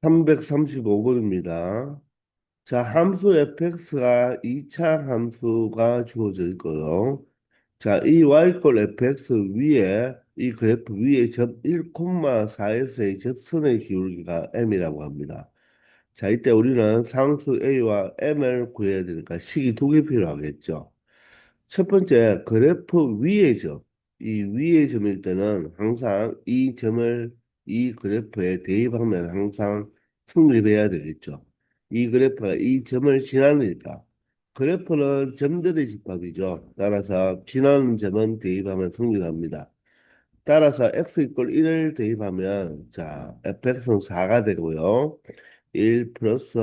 335번입니다. 자, 함수 fx가 2차 함수가 주어져 있고요. 자, 이 y꼴 fx 위에 이 그래프 위에 점 1,4에서의 접선의 기울기가 m이라고 합니다. 자, 이때 우리는 상수 a와 m을 구해야 되니까 식이 두 개 필요하겠죠. 첫 번째 그래프 위의 점. 이 위의 점일 때는 항상 이 점을 이 그래프에 대입하면 항상 성립해야 되겠죠. 이 그래프가 이 점을 지나니까 그래프는 점들의 집합이죠. 따라서 지나는 점은 대입하면 성립합니다. 따라서 x 이퀄 1을 대입하면 자 fx는 4가 되고요. 1 플러스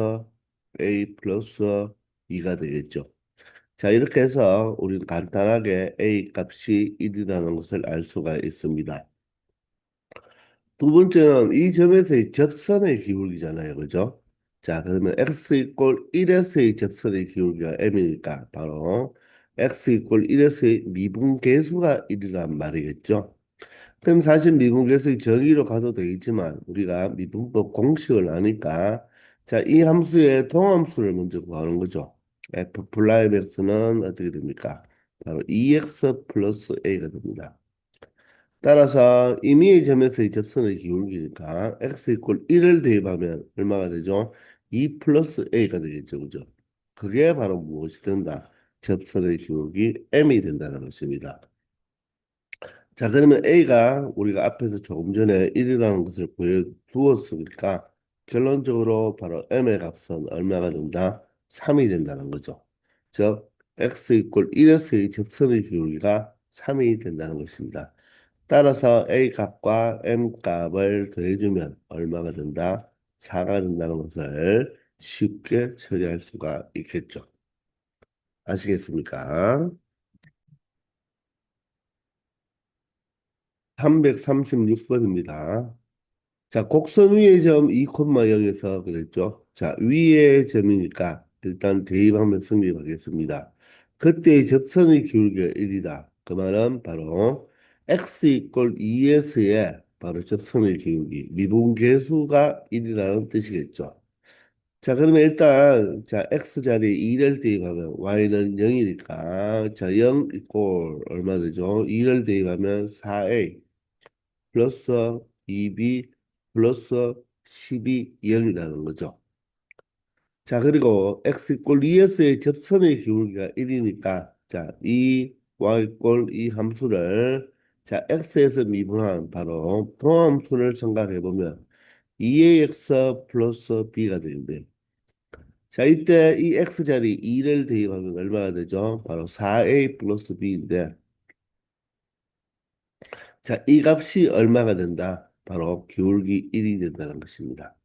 a 플러스 2가 되겠죠. 자, 이렇게 해서 우리는 간단하게 A 값이 1이라는 것을 알 수가 있습니다. 두 번째는 이 점에서의 접선의 기울기잖아요. 그죠? 자, 그러면 x 이퀄 1에서의 접선의 기울기가 m이니까 바로 x 이퀄 1에서의 미분계수가 1이란 말이겠죠. 그럼 사실 미분계수의 정의로 가도 되겠지만 우리가 미분법 공식을 아니까 자, 이 함수의 동함수를 먼저 구하는 거죠. f 플라임 x는 어떻게 됩니까? 바로 2x 플러스 a가 됩니다. 따라서 임의의 점에서의 접선의 기울기니까 x 이퀄 1을 대입하면 얼마가 되죠? 2 플러스 a가 되겠죠. 그죠? 그게 바로 무엇이 된다? 접선의 기울기 m이 된다는 것입니다. 자, 그러면 A가 우리가 앞에서 조금 전에 1이라는 것을 구해두었으니까 결론적으로 바로 M의 값은 얼마가 된다? 3이 된다는 거죠. 즉, X 이퀄 1에서의 접선의 기울기가 3이 된다는 것입니다. 따라서 A 값과 M 값을 더해주면 얼마가 된다? 4가 된다는 것을 쉽게 처리할 수가 있겠죠. 아시겠습니까? 336번입니다. 자, 곡선 위의 점 2,0에서 그랬죠. 자, 위의 점이니까 일단 대입하면 성립하겠습니다. 그때의 접선의 기울기가 1이다. 그 말은 바로 x 이퀄 2s의 바로 접선의 기울기, 미분계수가 1이라는 뜻이겠죠. 자, 그러면 일단 자, x 자리에 2를 대입하면 y는 0이니까 자, 0 이퀄 얼마 되죠? 2를 대입하면 4a 플러스 2b 플러스 12 0이라는 거죠. 자, 그리고 x 이꼴 2s의 접선의 기울기가 1이니까 자, 이 y 이꼴 이 함수를 자, x에서 미분한 바로 도함수를 생각해 보면 2ax 플러스 b가 되는데 자, 이때 이 x 자리 2를 대입하면 얼마가 되죠? 바로 4a 플러스 b인데 자, 이 값이 얼마가 된다? 바로 기울기 1이 된다는 것입니다.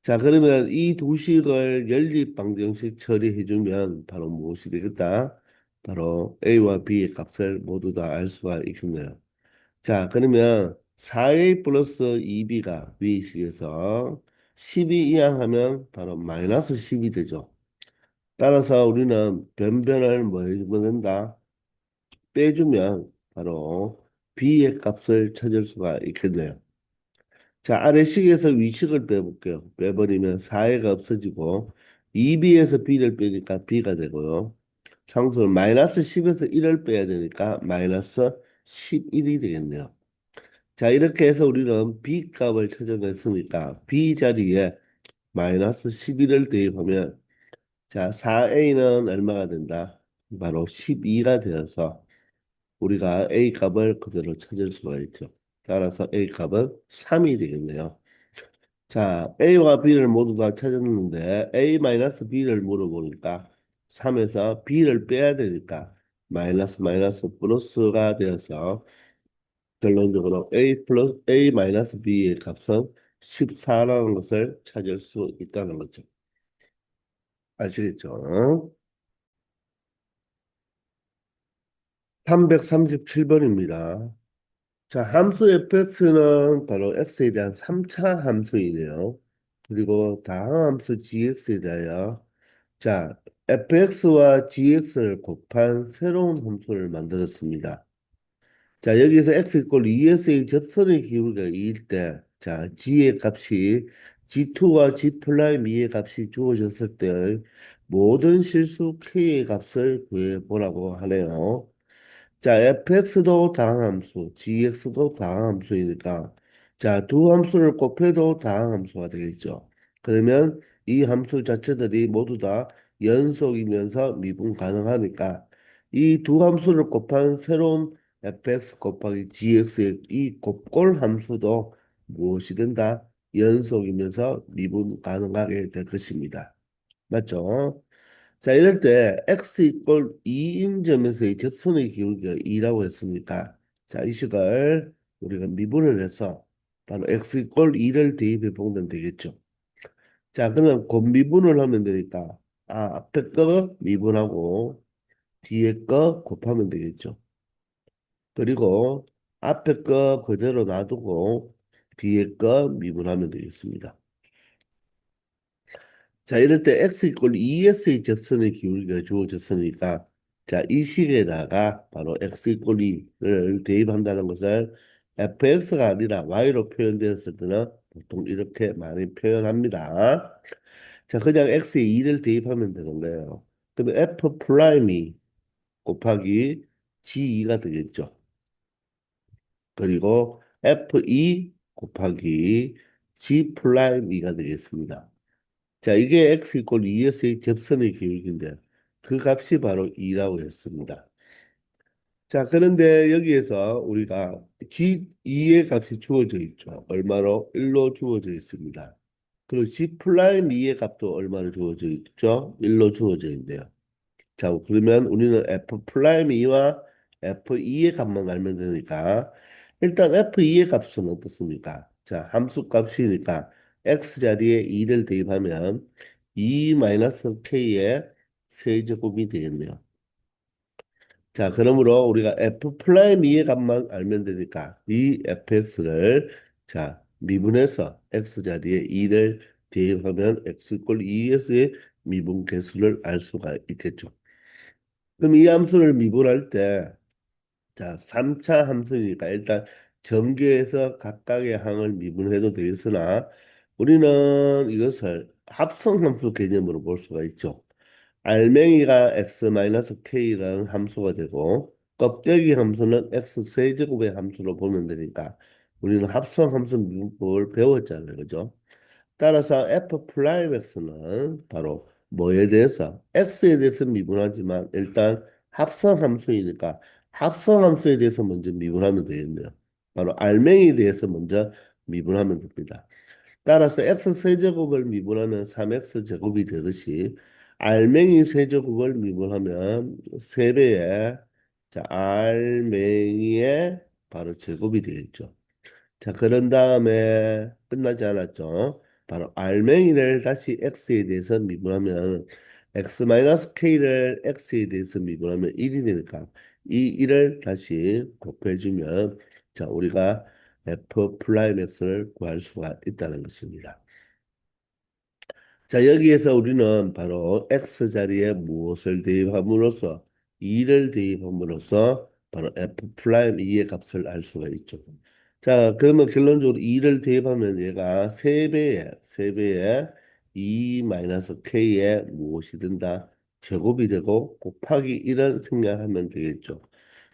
자, 그러면 이 두 식을 연립방정식 처리해주면 바로 무엇이 되겠다? 바로 A와 B의 값을 모두 다 알 수가 있겠네요. 자, 그러면 4A 플러스 2B가 위 식에서 10이 이항하면 바로 마이너스 10이 되죠. 따라서 우리는 변변을 뭐 해주면 된다? 빼주면 바로 B의 값을 찾을 수가 있겠네요. 자, 아래식에서 위식을 빼볼게요. 빼버리면 4해가 없어지고 2b에서 b를 빼니까 b가 되고요. 상수는 마이너스 10에서 1을 빼야 되니까 마이너스 11이 되겠네요. 자, 이렇게 해서 우리는 b 값을 찾아냈으니까 b 자리에 마이너스 11을 대입하면 자, 4a는 얼마가 된다? 바로 12가 되어서 우리가 a 값을 그대로 찾을 수가 있죠. 따라서 a 값은 3이 되겠네요. 자, A와 B를 모두 다 찾았는데 A-B를 물어보니까 3에서 B를 빼야 되니까 마이너스 마이너스 플러스가 되어서 결론적으로 A 플러스 A-B의 값은 14라는 것을 찾을 수 있다는 거죠. 아시겠죠? 337번입니다. 자, 함수 fx는 바로 x에 대한 3차 함수이네요. 그리고 다항함수 gx에 대하여 자, fx와 gx를 곱한 새로운 함수를 만들었습니다. 자, 여기서 x 이퀄 2s의 접선의 기울기가 2일 때, 자, g의 값이 G2와 G 플라임 2의 값이 주어졌을 때 모든 실수 K의 값을 구해보라고 하네요. 자, fx도 다항함수, gx도 다항함수이니까 자, 두 함수를 곱해도 다항함수가 되겠죠. 그러면 이 함수 자체들이 모두 다 연속이면서 미분 가능하니까 이 두 함수를 곱한 새로운 fx 곱하기 gx의 이 곱골 함수도 무엇이 된다? 연속이면서 미분 가능하게 될 것입니다. 맞죠? 자, 이럴 때 x 이꼴 2인 점에서의 접선의 기울기가 2라고 했으니까 자, 이 식을 우리가 미분을 해서 바로 x 이꼴 2를 대입해 보면 되겠죠. 자, 그러면 곱미분을 하면 되니까 앞에 거 미분하고 뒤에 거 곱하면 되겠죠. 그리고 앞에 거 그대로 놔두고 뒤에 거 미분하면 되겠습니다. 자, 이럴 때 x 이꼴 2s의 접선의 기울기가 주어졌으니까 자, 이 식에다가 바로 x 이꼴 2를 대입한다는 것을 fx가 아니라 y로 표현되었을 때는 보통 이렇게 많이 표현합니다. 자, 그냥 x에 2를 대입하면 되는 거예요. 그러면 f 프라임이 곱하기 g2가 되겠죠. 그리고 f2 곱하기 g 프라임 2가 되겠습니다. 자, 이게 x 이꼴 2에서의 접선의 기울기인데 그 값이 바로 2라고 했습니다. 자, 그런데 여기에서 우리가 G2의 값이 주어져 있죠. 얼마로? 1로 주어져 있습니다. 그리고 G 플라임 2의 값도 얼마로 주어져 있죠? 1로 주어져 있네요. 자, 그러면 우리는 F 플라임 2와 F2의 값만 알면 되니까 일단 F2의 값은 어떻습니까? 자, 함수 값이니까 X 자리에 2를 대입하면 2 마이너스 K의 세제곱이 되겠네요. 자, 그러므로 우리가 F 플라임 2의 값만 알면 되니까 이 fx를 자, 미분해서 X 자리에 2를 대입하면 X 이꼴 2S의 미분 계수를 알 수가 있겠죠. 그럼 이 함수를 미분할 때, 자, 3차 함수니까 일단 전개해서 각각의 항을 미분해도 되겠으나 우리는 이것을 합성함수 개념으로 볼 수가 있죠. 알맹이가 x-k라는 함수가 되고 껍데기 함수는 x 세제곱의 함수로 보면 되니까 우리는 합성함수 미분법을 배웠잖아요. 그죠? 따라서 f 프라임 x는 바로 뭐에 대해서 x에 대해서 미분하지만 일단 합성함수이니까 합성함수에 대해서 먼저 미분하면 되겠네요. 바로 알맹이에 대해서 먼저 미분하면 됩니다. 따라서 x 세제곱을 미분하면 3x 제곱이 되듯이 알맹이 세제곱을 미분하면 3배의 자 알맹이의 바로 제곱이 되겠죠. 자, 그런 다음에 끝나지 않았죠. 바로 알맹이를 다시 x에 대해서 미분하면 x-k를 x에 대해서 미분하면 1이 되니까 이 1을 다시 곱해주면 자, 우리가 f 프라임 x를 구할 수가 있다는 것입니다. 자, 여기에서 우리는 바로 x 자리에 무엇을 대입함으로써 2를 대입함으로써 바로 f 프라임 2의 값을 알 수가 있죠. 자, 그러면 결론적으로 2를 대입하면 얘가 3배에 2 마이너스 k에 무엇이 된다? 제곱이 되고 곱하기 1을 생략하면 되겠죠.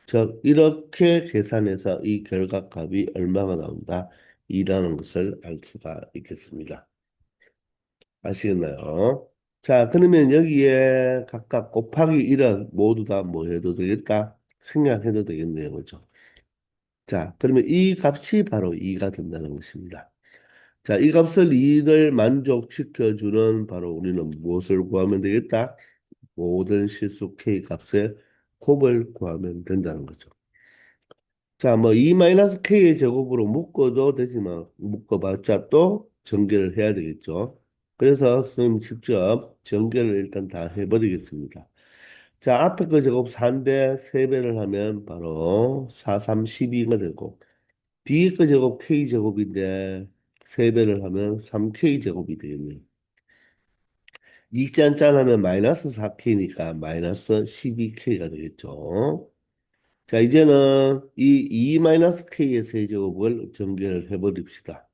즉 이렇게 계산해서 이 결과값이 얼마가 나온다? 2라는 것을 알 수가 있겠습니다. 아시겠나요? 자, 그러면 여기에 각각 곱하기 1은 모두 다 뭐 해도 되겠다? 생략해도 되겠네요. 그죠? 자, 그러면 이 값이 바로 2가 된다는 것입니다. 자, 이 값을 2를 만족시켜주는 바로 우리는 무엇을 구하면 되겠다? 모든 실수 k 값의 곱을 구하면 된다는 거죠. 자, 뭐 2-k의 제곱으로 묶어도 되지만 묶어봤자 또 전개를 해야 되겠죠. 그래서 선생님 직접 전개를 일단 다 해버리겠습니다. 자, 앞에 거 제곱 4인데 3배를 하면 바로 4, 3, 12가 되고 뒤에 거 제곱 k제곱인데 3배를 하면 3k제곱이 되겠네요. 이짠짠 하면 마이너스 4k니까 마이너스 12k가 되겠죠. 자, 이제는 이 2-k의 세제곱을 전개를 해버립시다.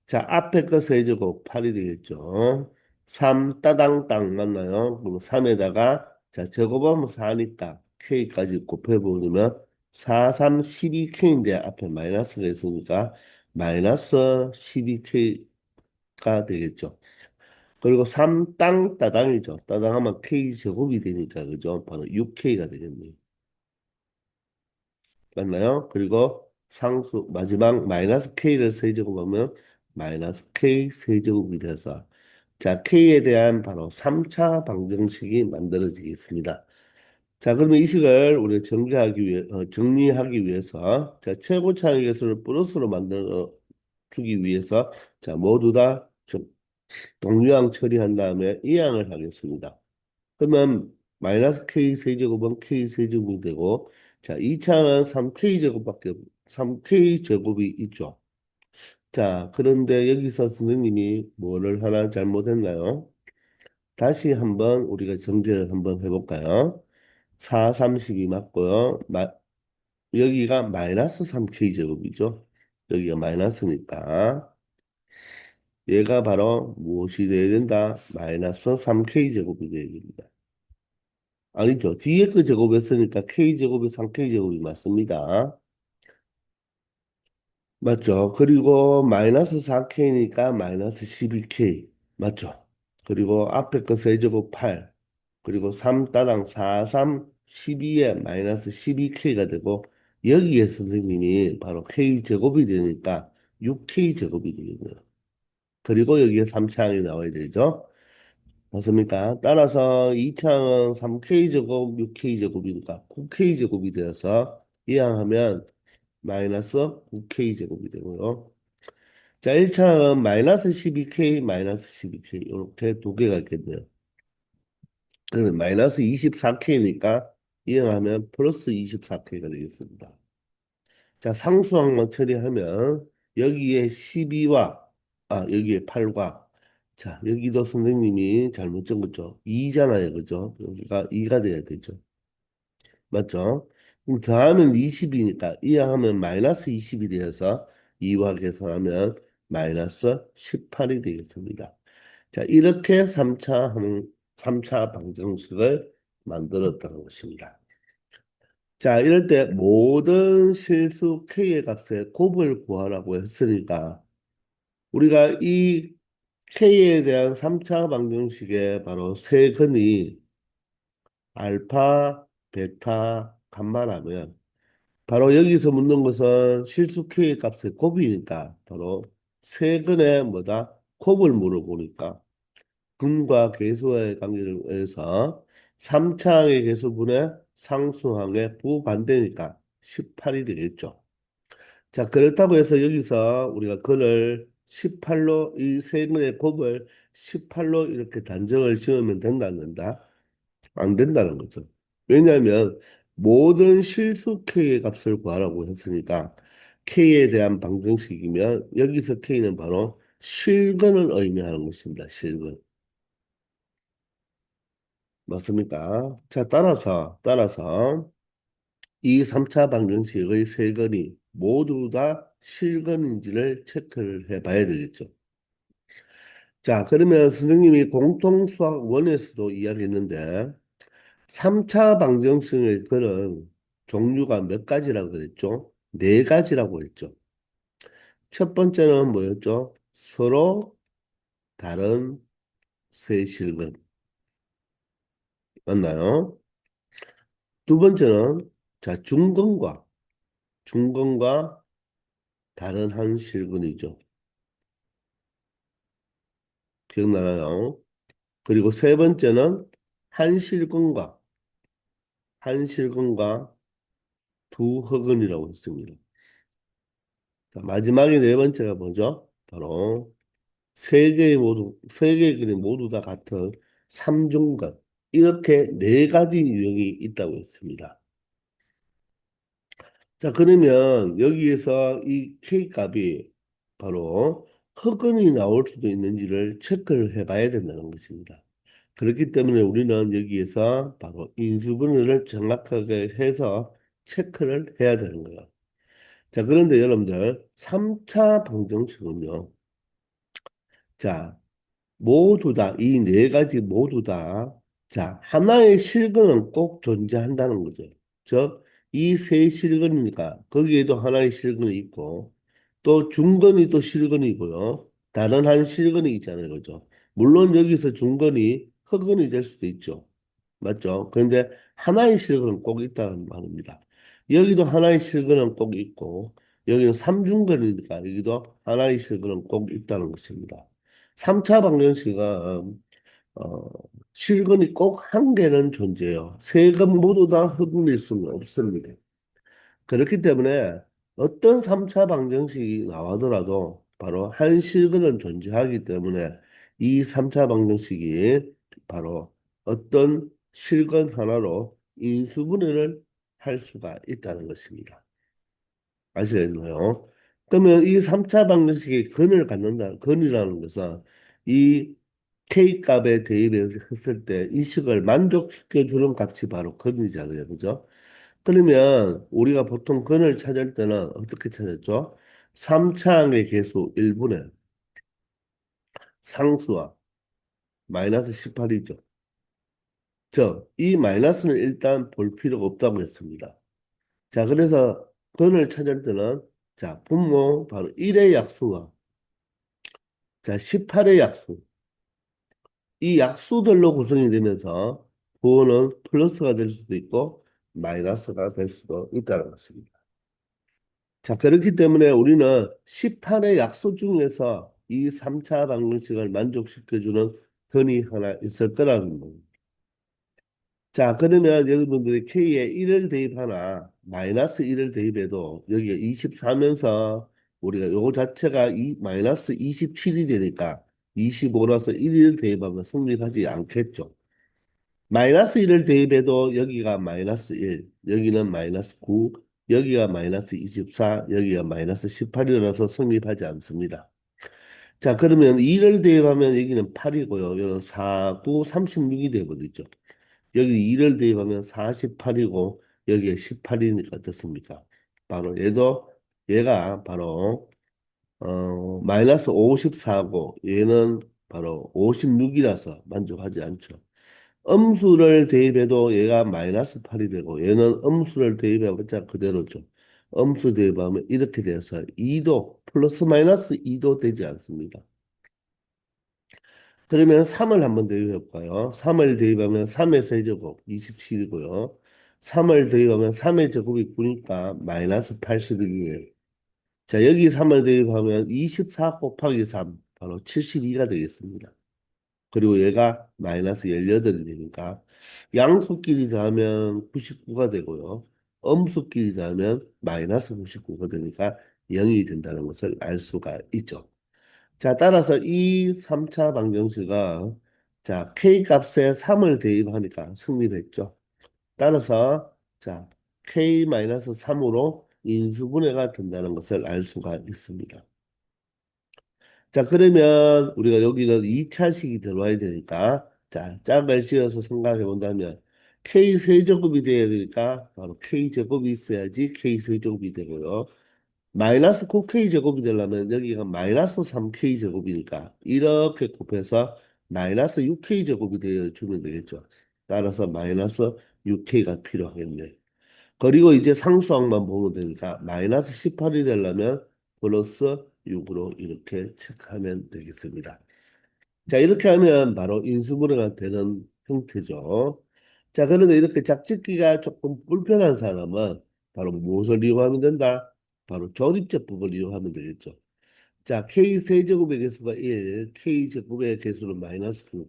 자, 앞에 거 세제곱 8이 되겠죠. 3 따당땅 맞나요? 그럼 3에다가 자, 제곱하면 4니까 K까지 곱해버리면 4, 3, 12K인데 앞에 마이너스가 있으니까 마이너스 12K가 되겠죠. 그리고 3 땅 따당이죠. 따당하면 K 제곱이 되니까 그죠? 바로 6K가 되겠네요. 맞나요? 그리고 상수 마지막 마이너스 K를 세제곱하면 마이너스 K 세제곱이 돼서 자, K에 대한 바로 3차 방정식이 만들어지겠습니다. 자, 그러면 이 식을 우리 정리하기 위해서 자, 최고차의 개수를 플러스로 만들어 주기 위해서 자, 모두 다 동류항 처리한 다음에 이항을 하겠습니다. 그러면 마이너스 K 세제곱은 K 세제곱이 되고 자, 2차는 3K 제곱밖에 3K 제곱이 있죠. 자, 그런데 여기서 선생님이 뭐를 하나 잘못했나요? 다시 한번 우리가 정리를 한번 해볼까요? 4, 32 맞고요. 여기가 마이너스 3K 제곱이죠. 여기가 마이너스니까 얘가 바로 무엇이 돼야 된다? 마이너스 3K 제곱이 돼야 됩니다. 아니죠. 뒤에 그 제곱했으니까 K제곱이 3K제곱이 맞습니다. 맞죠. 그리고 마이너스 4K니까 마이너스 12K. 맞죠. 그리고 앞에 거 세제곱 8. 그리고 3 따당 4, 3, 12에 마이너스 12K가 되고 여기에 선생님이 바로 K제곱이 되니까 6K제곱이 되겠네요. 그리고 여기에 3차항이 나와야 되죠. 맞습니까? 따라서 2차항은 3K제곱, 6K제곱이니까 9K제곱이 되어서 이항하면 마이너스 9K제곱이 되고요. 자, 1차항은 마이너스 12K, 마이너스 12K 이렇게 두 개가 있겠네요. 그러면 마이너스 24K니까 이항하면 플러스 24K가 되겠습니다. 자, 상수항만 처리하면 여기에 12와 여기에 8과 자, 여기도 선생님이 잘못 적었죠. 2잖아요. 그죠? 여기가 2가 돼야 되죠. 맞죠? 그럼 더하면 20이니까 이항하면 마이너스 20이 되어서 2와 계산하면 마이너스 18이 되겠습니다. 자, 이렇게 3차 방정식을 만들었다는 것입니다. 자, 이럴 때 모든 실수 K의 값의 곱을 구하라고 했으니까 우리가 이 K에 대한 3차 방정식의 바로 세 근이 알파, 베타, 감마라면 바로 여기서 묻는 것은 실수 K의 값의 곱이니까 바로 세 근의 뭐다? 곱을 물어보니까 근과 계수와의 관계를 위해서 3차항의 계수분의 상수항의 부반대니까 18이 되겠죠. 자, 그렇다고 해서 여기서 우리가 근을 18로 이 세 근의 곱을 18로 이렇게 단정을 지으면 된다, 안 된다? 안 된다는 거죠. 왜냐하면 모든 실수 K의 값을 구하라고 했으니까 K에 대한 방정식이면 여기서 K는 바로 실근을 의미하는 것입니다. 실근. 맞습니까? 자, 따라서 이 3차 방정식의 세 건이 모두 다 실근인지를 체크를 해 봐야 되겠죠. 자, 그러면 선생님이 공통수학 원에서도 이야기했는데 3차 방정식의 건은 종류가 몇 가지라고 그랬죠? 네 가지라고 했죠. 첫 번째는 뭐였죠? 서로 다른 세 실근. 맞나요? 두 번째는 자, 중근과 다른 한 실근이죠. 기억나나요? 그리고 세 번째는 한 실근과 한 실근과 두 허근이라고 했습니다. 자, 마지막에 네 번째가 뭐죠? 바로 세 개의 근이 모두 다 같은 삼중근. 이렇게 네 가지 유형이 있다고 했습니다. 자, 그러면 여기에서 이 K 값이 바로 허근이 나올 수도 있는지를 체크를 해봐야 된다는 것입니다. 그렇기 때문에 우리는 여기에서 바로 인수분해를 정확하게 해서 체크를 해야 되는 거예요. 자, 그런데 여러분들 3차 방정식은요. 자, 모두 다, 이 네 가지 모두 다, 자, 하나의 실근은 꼭 존재한다는 거죠. 이 세 실근이니까, 거기에도 하나의 실근이 있고, 또 중근이 또 실근이고요. 다른 한 실근이 있잖아요. 그죠? 물론 여기서 중근이 허근이 될 수도 있죠. 맞죠? 그런데 하나의 실근은 꼭 있다는 말입니다. 여기도 하나의 실근은 꼭 있고, 여기는 삼중근이니까 여기도 하나의 실근은 꼭 있다는 것입니다. 3차 방정식은 어, 실근이 꼭 한 개는 존재해요. 세 건 모두 다 흡입일 수는 없습니다. 그렇기 때문에 어떤 3차 방정식이 나오더라도 바로 한 실근은 존재하기 때문에 이 3차 방정식이 바로 어떤 실근 하나로 인수분해를 할 수가 있다는 것입니다. 아시겠나요? 그러면 이 3차 방정식의 근을 갖는다, 근이라는 것은 이 K값에 대입했을 때 이 식을 만족시켜 주는 값이 바로 근이잖아요. 그죠? 그러면 우리가 보통 근을 찾을 때는 어떻게 찾았죠? 3차항의 개수 1분의 상수와 마이너스 18이죠. 이 마이너스는 일단 볼 필요가 없다고 했습니다. 자, 그래서 근을 찾을 때는 자, 분모 바로 1의 약수와 자, 18의 약수. 이 약수들로 구성이 되면서 부호는 플러스가 될 수도 있고 마이너스가 될 수도 있다는 것입니다. 자, 그렇기 때문에 우리는 18의 약수 중에서 이 3차 방정식을 만족시켜주는 근이 하나 있을 거라는 겁니다. 자, 그러면 여러분들이 K에 1을 대입하나 마이너스 1을 대입해도 여기가 24면서 우리가 요거 자체가 마이너스 27이 되니까 25라서 1을 대입하면 성립하지 않겠죠. 마이너스 1을 대입해도 여기가 마이너스 1, 여기는 마이너스 9, 여기가 마이너스 24, 여기가 마이너스 18이라서 성립하지 않습니다. 자, 그러면 2를 대입하면 여기는 8이고요. 여기는 4, 9, 36이 되어버리죠. 여기 2를 대입하면 48이고 여기에 18이니까 어떻습니까? 바로 얘가 바로 마이너스 54고 얘는 바로 56이라서 만족하지 않죠. 음수를 대입해도 얘가 마이너스 8이 되고 얘는 음수를 대입해봤자 그대로죠. 음수 대입하면 이렇게 돼서 2도 플러스 마이너스 2도 되지 않습니다. 그러면 3을 한번 대입해 볼까요? 3을 대입하면 3의 세제곱 27이고요. 3을 대입하면 3의 제곱이 9니까 마이너스 81이에요. 자, 여기 3을 대입하면 24 곱하기 3 바로 72가 되겠습니다. 그리고 얘가 마이너스 18이 되니까 양수끼리 더하면 99가 되고요. 음수끼리 더하면 마이너스 99가 되니까 0이 된다는 것을 알 수가 있죠. 자, 따라서 이 3차 방정식은 자, K 값에 3을 대입하니까 성립했죠. 따라서 자, K-3으로 인수분해가 된다는 것을 알 수가 있습니다. 자, 그러면 우리가 여기는 2차식이 들어와야 되니까 자, 짝을 지어서 생각해 본다면 K 세제곱이 돼야 되니까 바로 K 제곱이 있어야지 K 세제곱이 되고요. 마이너스 9K 제곱이 되려면 여기가 마이너스 3K 제곱이니까 이렇게 곱해서 마이너스 6K 제곱이 되어 주면 되겠죠. 따라서 마이너스 6K가 필요하겠네. 그리고 이제 상수항만 보면 되니까 마이너스 18이 되려면 플러스 6으로 이렇게 체크하면 되겠습니다. 자, 이렇게 하면 바로 인수분해가 되는 형태죠. 자, 그런데 이렇게 짝짓기가 조금 불편한 사람은 바로 무엇을 이용하면 된다? 바로 조립제법을 이용하면 되겠죠. 자, K 세제곱의 개수가 1, K 제곱의 개수는 마이너스 9,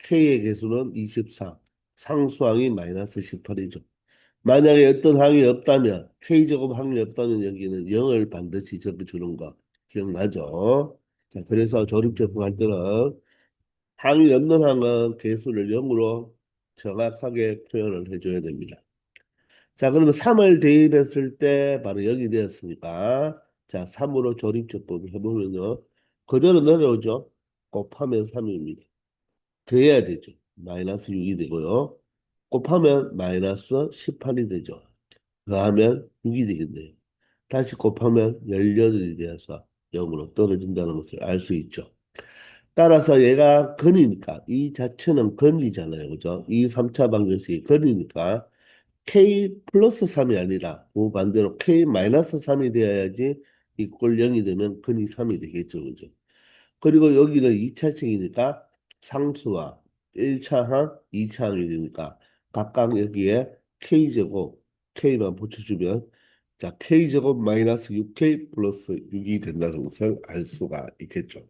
K의 개수는 24, 상수항이 마이너스 18이죠. 만약에 어떤 항이 없다면 K제곱 항이 없다면 여기는 0을 반드시 적어주는 거 기억나죠? 자, 그래서 조립제법 할 때는 항이 없는 항은 개수를 0으로 정확하게 표현을 해줘야 됩니다. 자, 그러면 3을 대입했을 때 바로 0이 되었으니까 자, 3으로 조립제법을 해보면요. 그대로 내려오죠. 곱하면 3입니다. 더해야 되죠. 마이너스 6이 되고요. 곱하면 마이너스 18이 되죠. 더하면 6이 되겠네요. 다시 곱하면 18이 되어서 0으로 떨어진다는 것을 알 수 있죠. 따라서 얘가 근이니까 이 자체는 근이잖아요. 그죠? 이 3차 방정식이 근이니까 k 플러스 3이 아니라 그 반대로 k 마이너스 3이 되어야지 이꼴 0이 되면 근이 3이 되겠죠. 그죠? 그리고 여기는 2차식이니까 상수와 1차항, 2차항이 되니까 각각 여기에 k제곱, k만 붙여주면 자 k제곱 마이너스 6k 플러스 6이 된다는 것을 알 수가 있겠죠.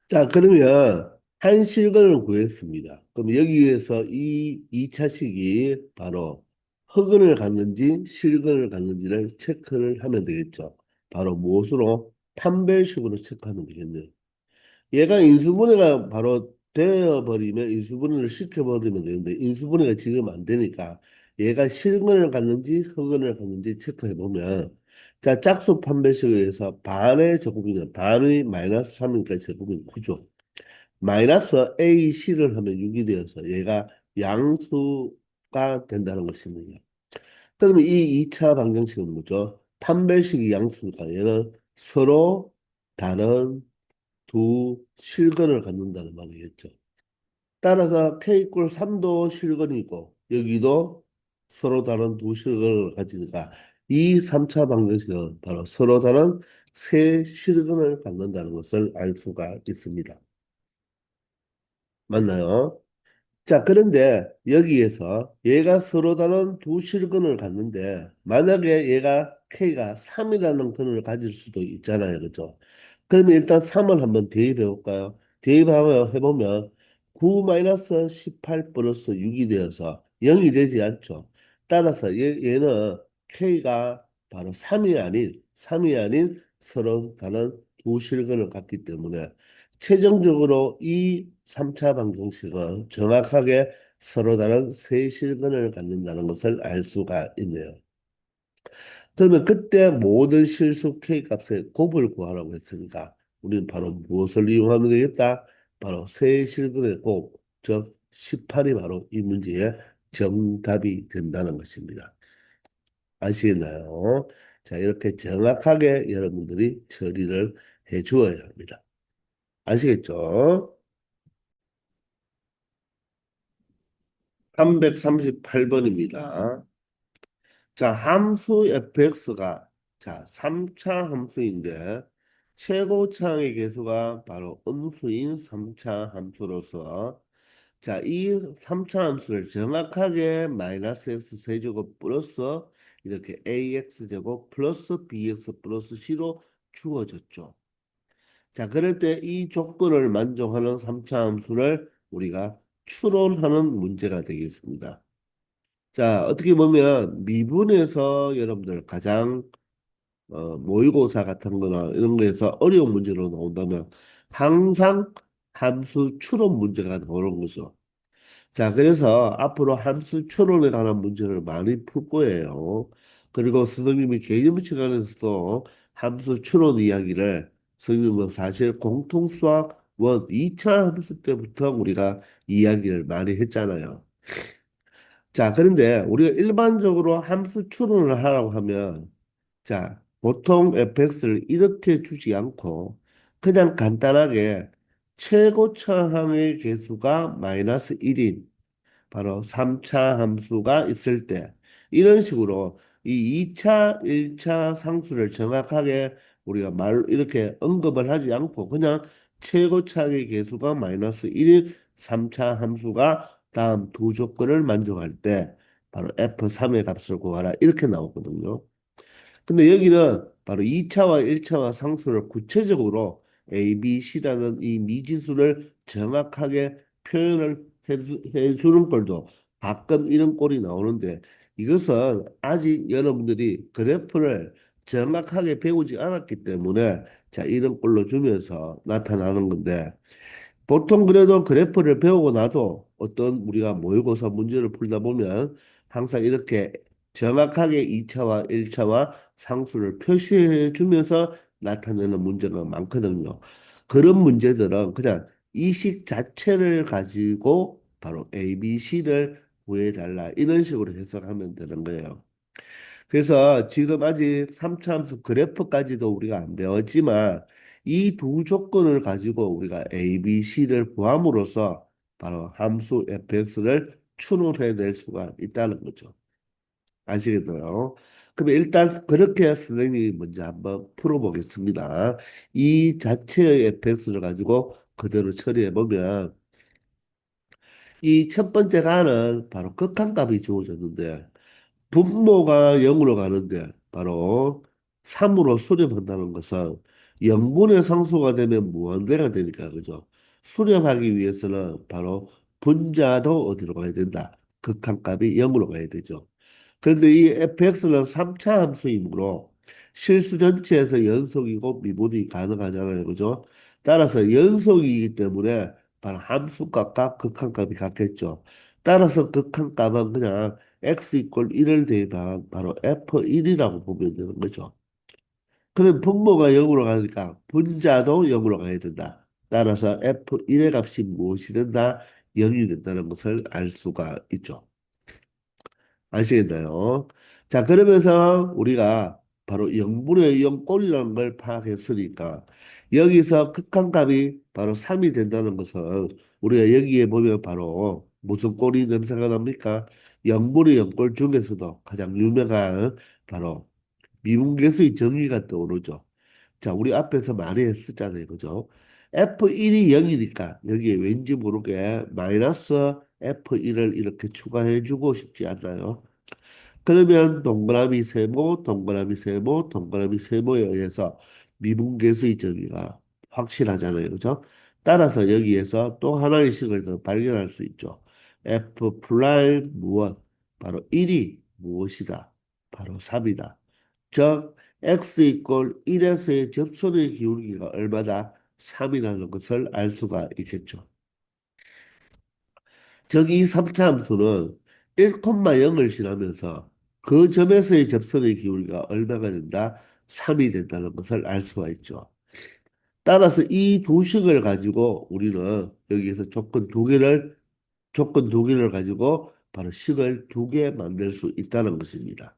자 그러면 한 실근을 구했습니다. 그럼 여기에서 이 2차식이 바로 허근을 갖는지 실근을 갖는지를 체크를 하면 되겠죠. 바로 무엇으로? 판별식으로 체크하면 되겠네요. 얘가 인수분해가 바로 되어버리면 인수분해를 시켜버리면 되는데 인수분해가 지금 안 되니까 얘가 실근을 갖는지 흑은을 갖는지 체크해보면 자 짝수 판별식에 의해서 반의 제곱이면 반의 마이너스 3이니까 제곱이 크죠. 마이너스 AC를 하면 6이 되어서 얘가 양수가 된다는 것입니다. 그러면 이 2차 방정식은 뭐죠? 판별식이 양수니까 얘는 서로 다른 두 실근을 갖는다는 말이겠죠. 따라서 K 이퀄 3도 실근이고 여기도 서로 다른 두 실근을 가지니까 이 3차 방정식은 바로 서로 다른 세 실근을 갖는다는 것을 알 수가 있습니다. 맞나요? 자, 그런데 여기에서 얘가 서로 다른 두 실근을 갖는데 만약에 얘가 K가 3이라는 근을 가질 수도 있잖아요. 그죠? 그러면 일단 3을 한번 대입해 볼까요? 대입하면 해보면 9-18 플러스 6이 되어서 0이 되지 않죠. 따라서 얘는 K가 바로 3이 아닌 서로 다른 두 실근을 갖기 때문에 최종적으로 이 3차 방정식은 정확하게 서로 다른 세 실근을 갖는다는 것을 알 수가 있네요. 그러면 그때 모든 실수 K 값의 곱을 구하라고 했으니까 우리는 바로 무엇을 이용하면 되겠다? 바로 세 실근의 곱, 즉 18이 바로 이 문제의 정답이 된다는 것입니다. 아시겠나요? 자, 이렇게 정확하게 여러분들이 처리를 해 주어야 합니다. 아시겠죠? 338번입니다. 자, 함수 fx가 자, 3차 함수인데 최고차항의 개수가 바로 음수인 3차 함수로서 자, 이 3차 함수를 정확하게 마이너스 x 세제곱 플러스 이렇게 ax 제곱 플러스 bx 플러스 c로 주어졌죠. 자, 그럴 때 이 조건을 만족하는 3차 함수를 우리가 추론하는 문제가 되겠습니다. 자, 어떻게 보면 미분에서 여러분들 가장 모의고사 같은 거나 이런 거에서 어려운 문제로 나온다면 항상 함수 추론 문제가 나오는 거죠. 자, 그래서 앞으로 함수 추론에 관한 문제를 많이 풀 거예요. 그리고 선생님이 개념 시간에서도 함수 추론 이야기를 선생님은 사실 공통수학 원 2차 함수 때부터 우리가 이야기를 많이 했잖아요. 자, 그런데 우리가 일반적으로 함수 추론을 하라고 하면 자, 보통 fx를 이렇게 주지 않고 그냥 간단하게 최고차항의 개수가 마이너스 1인 바로 3차 함수가 있을 때 이런 식으로 이 2차, 1차 상수를 정확하게 우리가 말 이렇게 언급을 하지 않고 그냥 최고차의 개수가 마이너스 1인 3차 함수가 다음 두 조건을 만족할 때 바로 F3의 값을 구하라 이렇게 나오거든요. 근데 여기는 바로 2차와 1차와 상수를 구체적으로 A, B, C라는 이 미지수를 정확하게 표현을 해주는 걸도 가끔 이런 꼴이 나오는데 이것은 아직 여러분들이 그래프를 정확하게 배우지 않았기 때문에 자 이런 꼴로 주면서 나타나는 건데 보통 그래도 그래프를 배우고 나도 어떤 우리가 모의고사 문제를 풀다 보면 항상 이렇게 정확하게 2차와 1차와 상수를 표시해 주면서 나타내는 문제가 많거든요. 그런 문제들은 그냥 이 식 자체를 가지고 바로 A, B, C를 구해달라 이런 식으로 해석하면 되는 거예요. 그래서 지금 아직 3차 함수 그래프까지도 우리가 안 배웠지만 이 두 조건을 가지고 우리가 A, B, C를 구함으로써 바로 함수 fx를 추론해낼 수가 있다는 거죠. 아시겠나요? 그럼 일단 그렇게 선생님이 먼저 한번 풀어보겠습니다. 이 자체의 fx를 가지고 그대로 처리해 보면 이 첫 번째 가는 바로 극한값이 주어졌는데 분모가 0으로 가는데 바로 3으로 수렴한다는 것은 0분의 상수가 되면 무한대가 되니까 그죠? 수렴하기 위해서는 바로 분자도 어디로 가야 된다. 극한값이 0으로 가야 되죠. 그런데 이 fx는 3차 함수이므로 실수 전체에서 연속이고 미분이 가능하잖아요. 그죠? 따라서 연속이기 때문에 바로 함수값과 극한값이 같겠죠. 따라서 극한값은 그냥 x 이퀄 1을 대입한 바로 f1이라고 보면 되는 거죠. 그럼 분모가 0으로 가니까 분자도 0으로 가야 된다. 따라서 f1의 값이 무엇이 된다? 0이 된다는 것을 알 수가 있죠. 아시겠나요? 자, 그러면서 우리가 바로 0분의 0꼴이라는 걸 파악했으니까 여기서 극한값이 바로 3이 된다는 것은 우리가 여기에 보면 바로 무슨 꼴이 냄새가 납니까? 0분의 0꼴 중에서도 가장 유명한 바로 미분계수의 정의가 떠오르죠. 자, 우리 앞에서 많이 했었잖아요. 그죠? F1이 0이니까 여기에 왠지 모르게 마이너스 F1을 이렇게 추가해주고 싶지 않나요? 그러면 동그라미 세모, 동그라미 세모, 동그라미 세모에 의해서 미분계수의 정의가 확실하잖아요. 그죠? 따라서 여기에서 또 하나의 식을 더 발견할 수 있죠. F 프라임 무엇? 바로 1이 무엇이다? 바로 3이다. 즉, x 이꼴 1에서의 접선의 기울기가 얼마다? 3이라는 것을 알 수가 있겠죠. 즉, 이 3차 함수는 1,0을 지나면서 그 점에서의 접선의 기울기가 얼마가 된다? 3이 된다는 것을 알 수가 있죠. 따라서 이 두 식을 가지고 우리는 여기에서 조건 두 개를 가지고 바로 식을 두 개 만들 수 있다는 것입니다.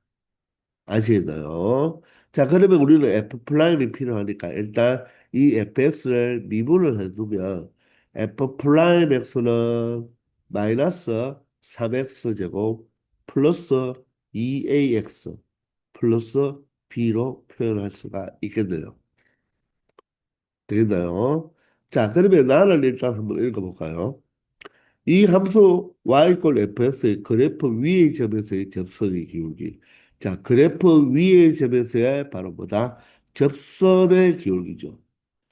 아시겠나요? 자, 그러면 우리는 f 프라임이 필요하니까 일단 이 fx를 미분을 해두면 f 프라임 x는 마이너스 3x 제곱 플러스 2ax 플러스 b로 표현할 수가 있겠네요. 되겠나요? 자, 그러면 나를 일단 한번 읽어볼까요? 이 함수 y 꼴 fx의 그래프 위의 점에서의 접선의 기울기. 자, 그래프 위의 점에서의 바로 뭐다? 접선의 기울기죠.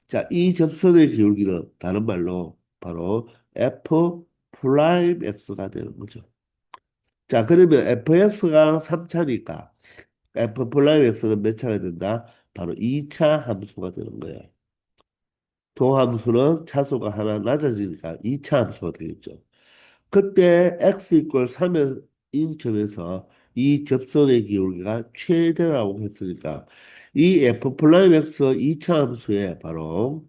자, 이 접선의 기울기는 다른 말로 바로 f 프라임 x가 되는 거죠. 자, 그러면 fx가 3차니까 f 프라임 x는 몇 차가 된다? 바로 2차 함수가 되는 거예요. 도함수는 차수가 하나 낮아지니까 2차 함수가 되겠죠. 그때 x 이퀄 3인 점에서 이 접선의 기울기가 최대라고 했으니까 이 f 프라임 x 2차 함수의 바로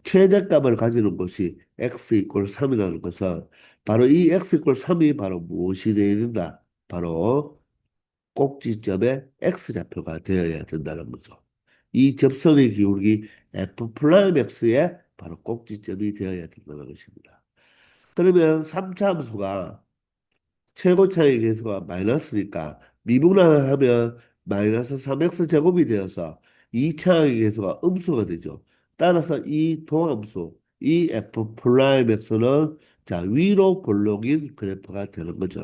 최대값을 가지는 것이 x 이퀄 3이라는 것은 바로 이 x 이퀄 3이 바로 무엇이 되어야 된다? 바로 꼭지점의 x좌표가 되어야 된다는 거죠. 이 접선의 기울기 f 프라임 x의 바로 꼭지점이 되어야 된다는 것입니다. 그러면 3차 함수가 최고차의 계수가 마이너스니까 미분하면 마이너스 3x 제곱이 되어서 2차의 계수가 음수가 되죠. 따라서 이 도함수, 이 f 프라임 x는 자 위로 볼록인 그래프가 되는 거죠.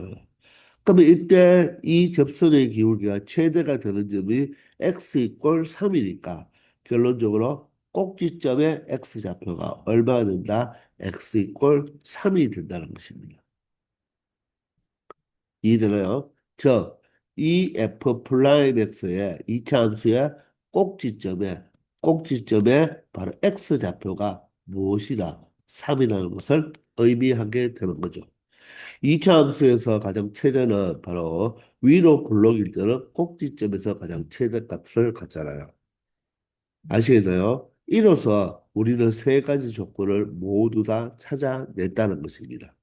그러면 이때 이 접선의 기울기가 최대가 되는 점이 x 이꼴 3이니까 결론적으로 꼭지점의 x좌표가 얼마가 된다? x 이꼴 3이 된다는 것입니다. 이해되나요? 즉, 이 f 프라임 x의 이차 함수의 꼭지점에 바로 x좌표가 무엇이다? 3이라는 것을 의미하게 되는 거죠. 이차 함수에서 가장 최대는 바로 위로 블록일 때는 꼭지점에서 가장 최대값을 갖잖아요. 아시겠나요? 이로써 우리는 세 가지 조건을 모두 다 찾아냈다는 것입니다.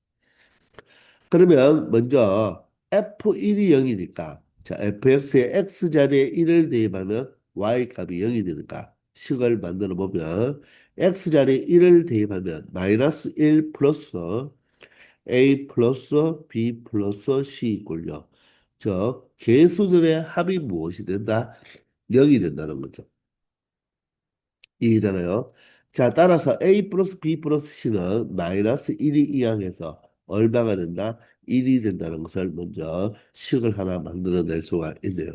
그러면 먼저 F1이 0이니까 자, fx의 x자리에 1을 대입하면 y 값이 0이 되니까 식을 만들어 보면 x자리에 1을 대입하면 마이너스 1 플러스 a 플러스 b 플러스 c 이꼴요. 즉 개수들의 합이 무엇이 된다? 0이 된다는 거죠. 이해되나요? 자, 따라서 a 플러스 b 플러스 c는 마이너스 1이 이항해서 얼마가 된다? 1이 된다는 것을 먼저 식을 하나 만들어낼 수가 있네요.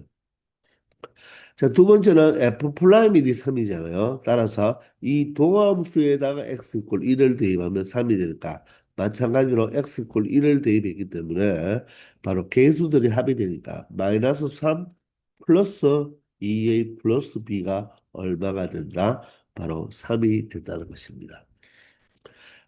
자, 두 번째는 f 프라임이 3이잖아요. 따라서 이 도함수에다가 x 이퀄 1을 대입하면 3이 되니까 마찬가지로 x 이퀄 1을 대입했기 때문에 바로 개수들이 합이 되니까 마이너스 3 플러스 2a 플러스 b가 얼마가 된다? 바로 3이 된다는 것입니다.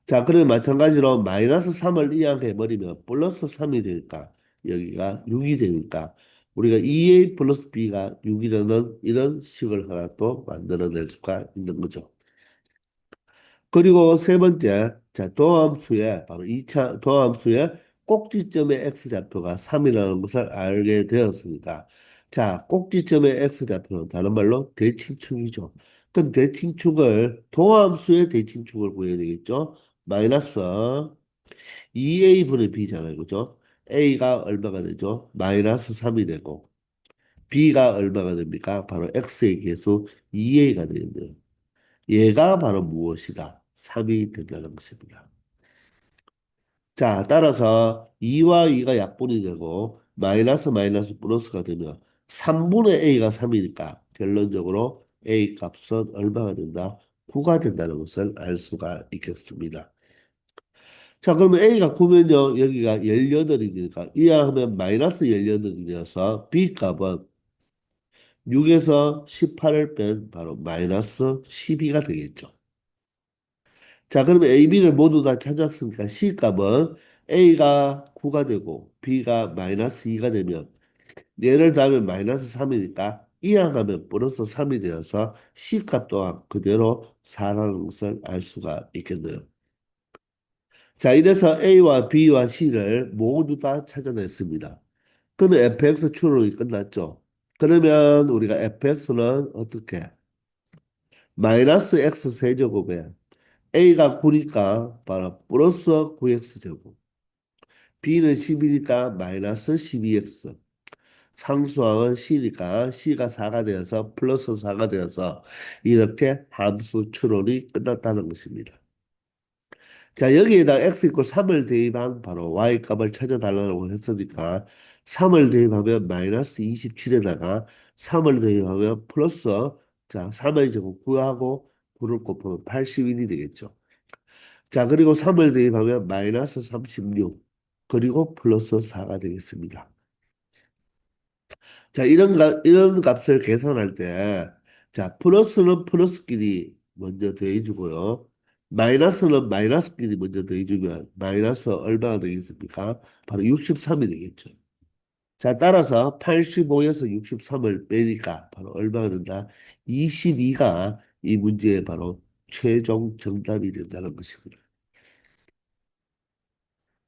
자, 그러면 마찬가지로 마이너스 3을 이항해버리면 플러스 3이 되니까 여기가 6이 되니까 우리가 2a 플러스 b가 6이라는 이런 식을 하나 또 만들어낼 수가 있는 거죠. 그리고 세 번째, 자, 도함수의 바로 2차 도함수의 꼭지점의 x좌표가 3이라는 것을 알게 되었으니까 자, 꼭지점의 x좌표는 다른 말로 대칭축이죠. 그럼 대칭축을 도함수의 대칭축을 구해야 되겠죠. 마이너스 2a분의 b잖아요. 그죠? a가 얼마가 되죠? 마이너스 3이 되고 b가 얼마가 됩니까? 바로 x의 계수 2a가 되는데요. 얘가 바로 무엇이다? 3이 된다는 것입니다. 자, 따라서 2와 2가 약분이 되고 마이너스 마이너스 플러스가 되면 3분의 a가 3이니까 결론적으로 a 값은 얼마가 된다? 9가 된다는 것을 알 수가 있겠습니다. 자, 그러면 A가 9면요, 여기가 18이 되니까, 이하하면 마이너스 18이 되어서 B 값은 6에서 18을 뺀 바로 마이너스 12가 되겠죠. 자, 그러면 A, B를 모두 다 찾았으니까 C 값은 A가 9가 되고 B가 마이너스 2가 되면 얘를 더하면 마이너스 3이니까 이항하면 플러스 3이 되어서 C 값 또한 그대로 4라는 것을 알 수가 있겠네요. 자, 이래서 A와 B와 C를 모두 다 찾아냈습니다. 그러면 fx 추론이 끝났죠. 그러면 우리가 fx는 어떻게? 마이너스 x 세제곱에 a가 9니까 바로 플러스 9x 제곱. b는 10이니까 마이너스 12x. 상수항은 c니까 c가 4가 되어서 플러스 4가 되어서 이렇게 함수 추론이 끝났다는 것입니다. 자, 여기에다 x 이퀄 3을 대입한 바로 y 값을 찾아달라고 했으니까 3을 대입하면 마이너스 27에다가 3을 대입하면 플러스 자, 3을 제곱 9하고 9를 곱하면 81이 되겠죠. 자, 그리고 3을 대입하면 마이너스 36 그리고 플러스 4가 되겠습니다. 자, 이런 값을 계산할 때 자, 플러스는 플러스끼리 먼저 더해주고요. 마이너스는 마이너스끼리 먼저 더해주면 마이너스 얼마가 되겠습니까? 바로 63이 되겠죠. 자, 따라서 85에서 63을 빼니까 바로 얼마가 된다? 22가 이 문제의 바로 최종 정답이 된다는 것입니다.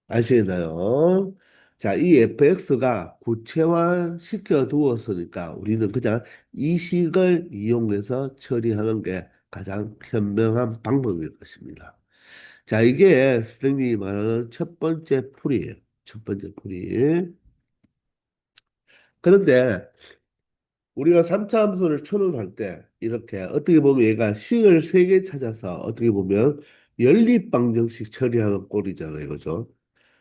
아시겠나요? 자, 이 fx가 구체화 시켜 두었으니까 우리는 그냥 이 식을 이용해서 처리하는 게 가장 현명한 방법일 것입니다. 자, 이게 선생님이 말하는 첫 번째 풀이에요. 첫 번째 풀이. 그런데 우리가 3차 함수를 추론할 때 이렇게 어떻게 보면 얘가 식을 세 개 찾아서 어떻게 보면 연립방정식 처리하는 꼴이잖아요. 그죠?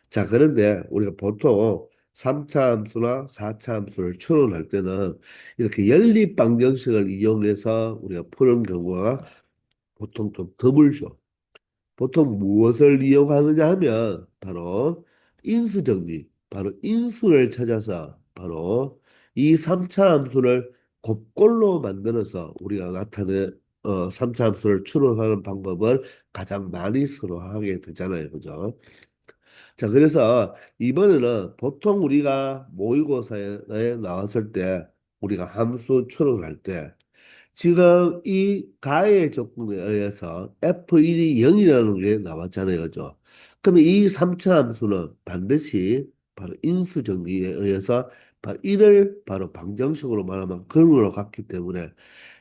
자, 그런데 우리가 보통 3차 함수나 4차 함수를 추론할 때는 이렇게 연립 방정식을 이용해서 우리가 푸는 경우가 보통 좀 드물죠. 보통 무엇을 이용하느냐 하면 바로 인수정리, 바로 인수를 찾아서 바로 이 3차 함수를 곱골로 만들어서 우리가 나타낸 3차 함수를 추론하는 방법을 가장 많이 선호하게 되잖아요. 그죠? 자, 그래서 이번에는 보통 우리가 모의고사에 나왔을 때 우리가 함수 추론할 때 지금 이 가의 조건에 의해서 F1이 0이라는 게 나왔잖아요. 그죠? 그러면 이 3차 함수는 반드시 바로 인수 정리에 의해서 바로 1을 바로 방정식으로 말하면 근으로 갔기 때문에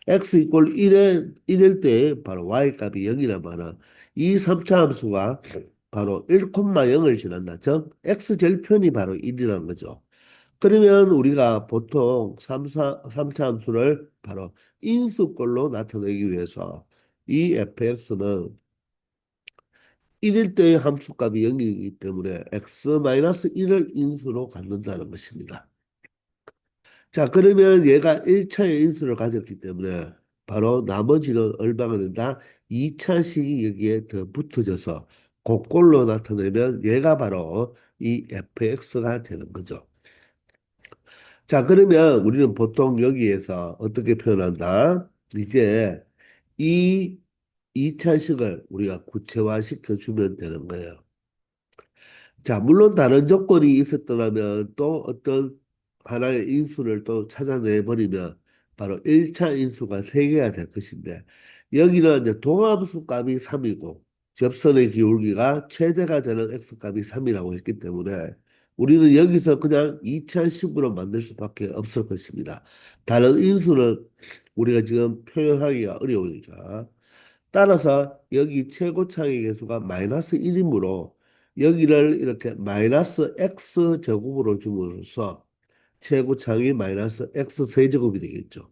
x 이꼴 1일 때 바로 y 값이 0이란 말은 이 3차 함수가 바로 1,0을 지난다. 즉 x절편이 바로 1이라는 거죠. 그러면 우리가 보통 3차 함수를 바로 인수꼴로 나타내기 위해서 이 fx는 1일 때의 함수값이 0이기 때문에 x-1을 인수로 갖는다는 것입니다. 자, 그러면 얘가 1차의 인수를 가졌기 때문에 바로 나머지는 얼마가 된다? 2차식이 여기에 더 붙어져서 그꼴로 나타내면 얘가 바로 이 fx가 되는 거죠. 자, 그러면 우리는 보통 여기에서 어떻게 표현한다? 이제 이 2차식을 우리가 구체화시켜 주면 되는 거예요. 자, 물론 다른 조건이 있었더라면 또 어떤 하나의 인수를 또 찾아내 버리면 바로 1차 인수가 3개가 될 것인데 여기는 이제 동함수 값이 3이고 접선의 기울기가 최대가 되는 x 값이 3이라고 했기 때문에 우리는 여기서 그냥 2차 식으로 만들 수밖에 없을 것입니다. 다른 인수는 우리가 지금 표현하기가 어려우니까. 따라서 여기 최고차의 계수가 마이너스 1이므로 여기를 이렇게 마이너스 x 제곱으로 줌으로써 최고차이 마이너스 x 세제곱이 되겠죠.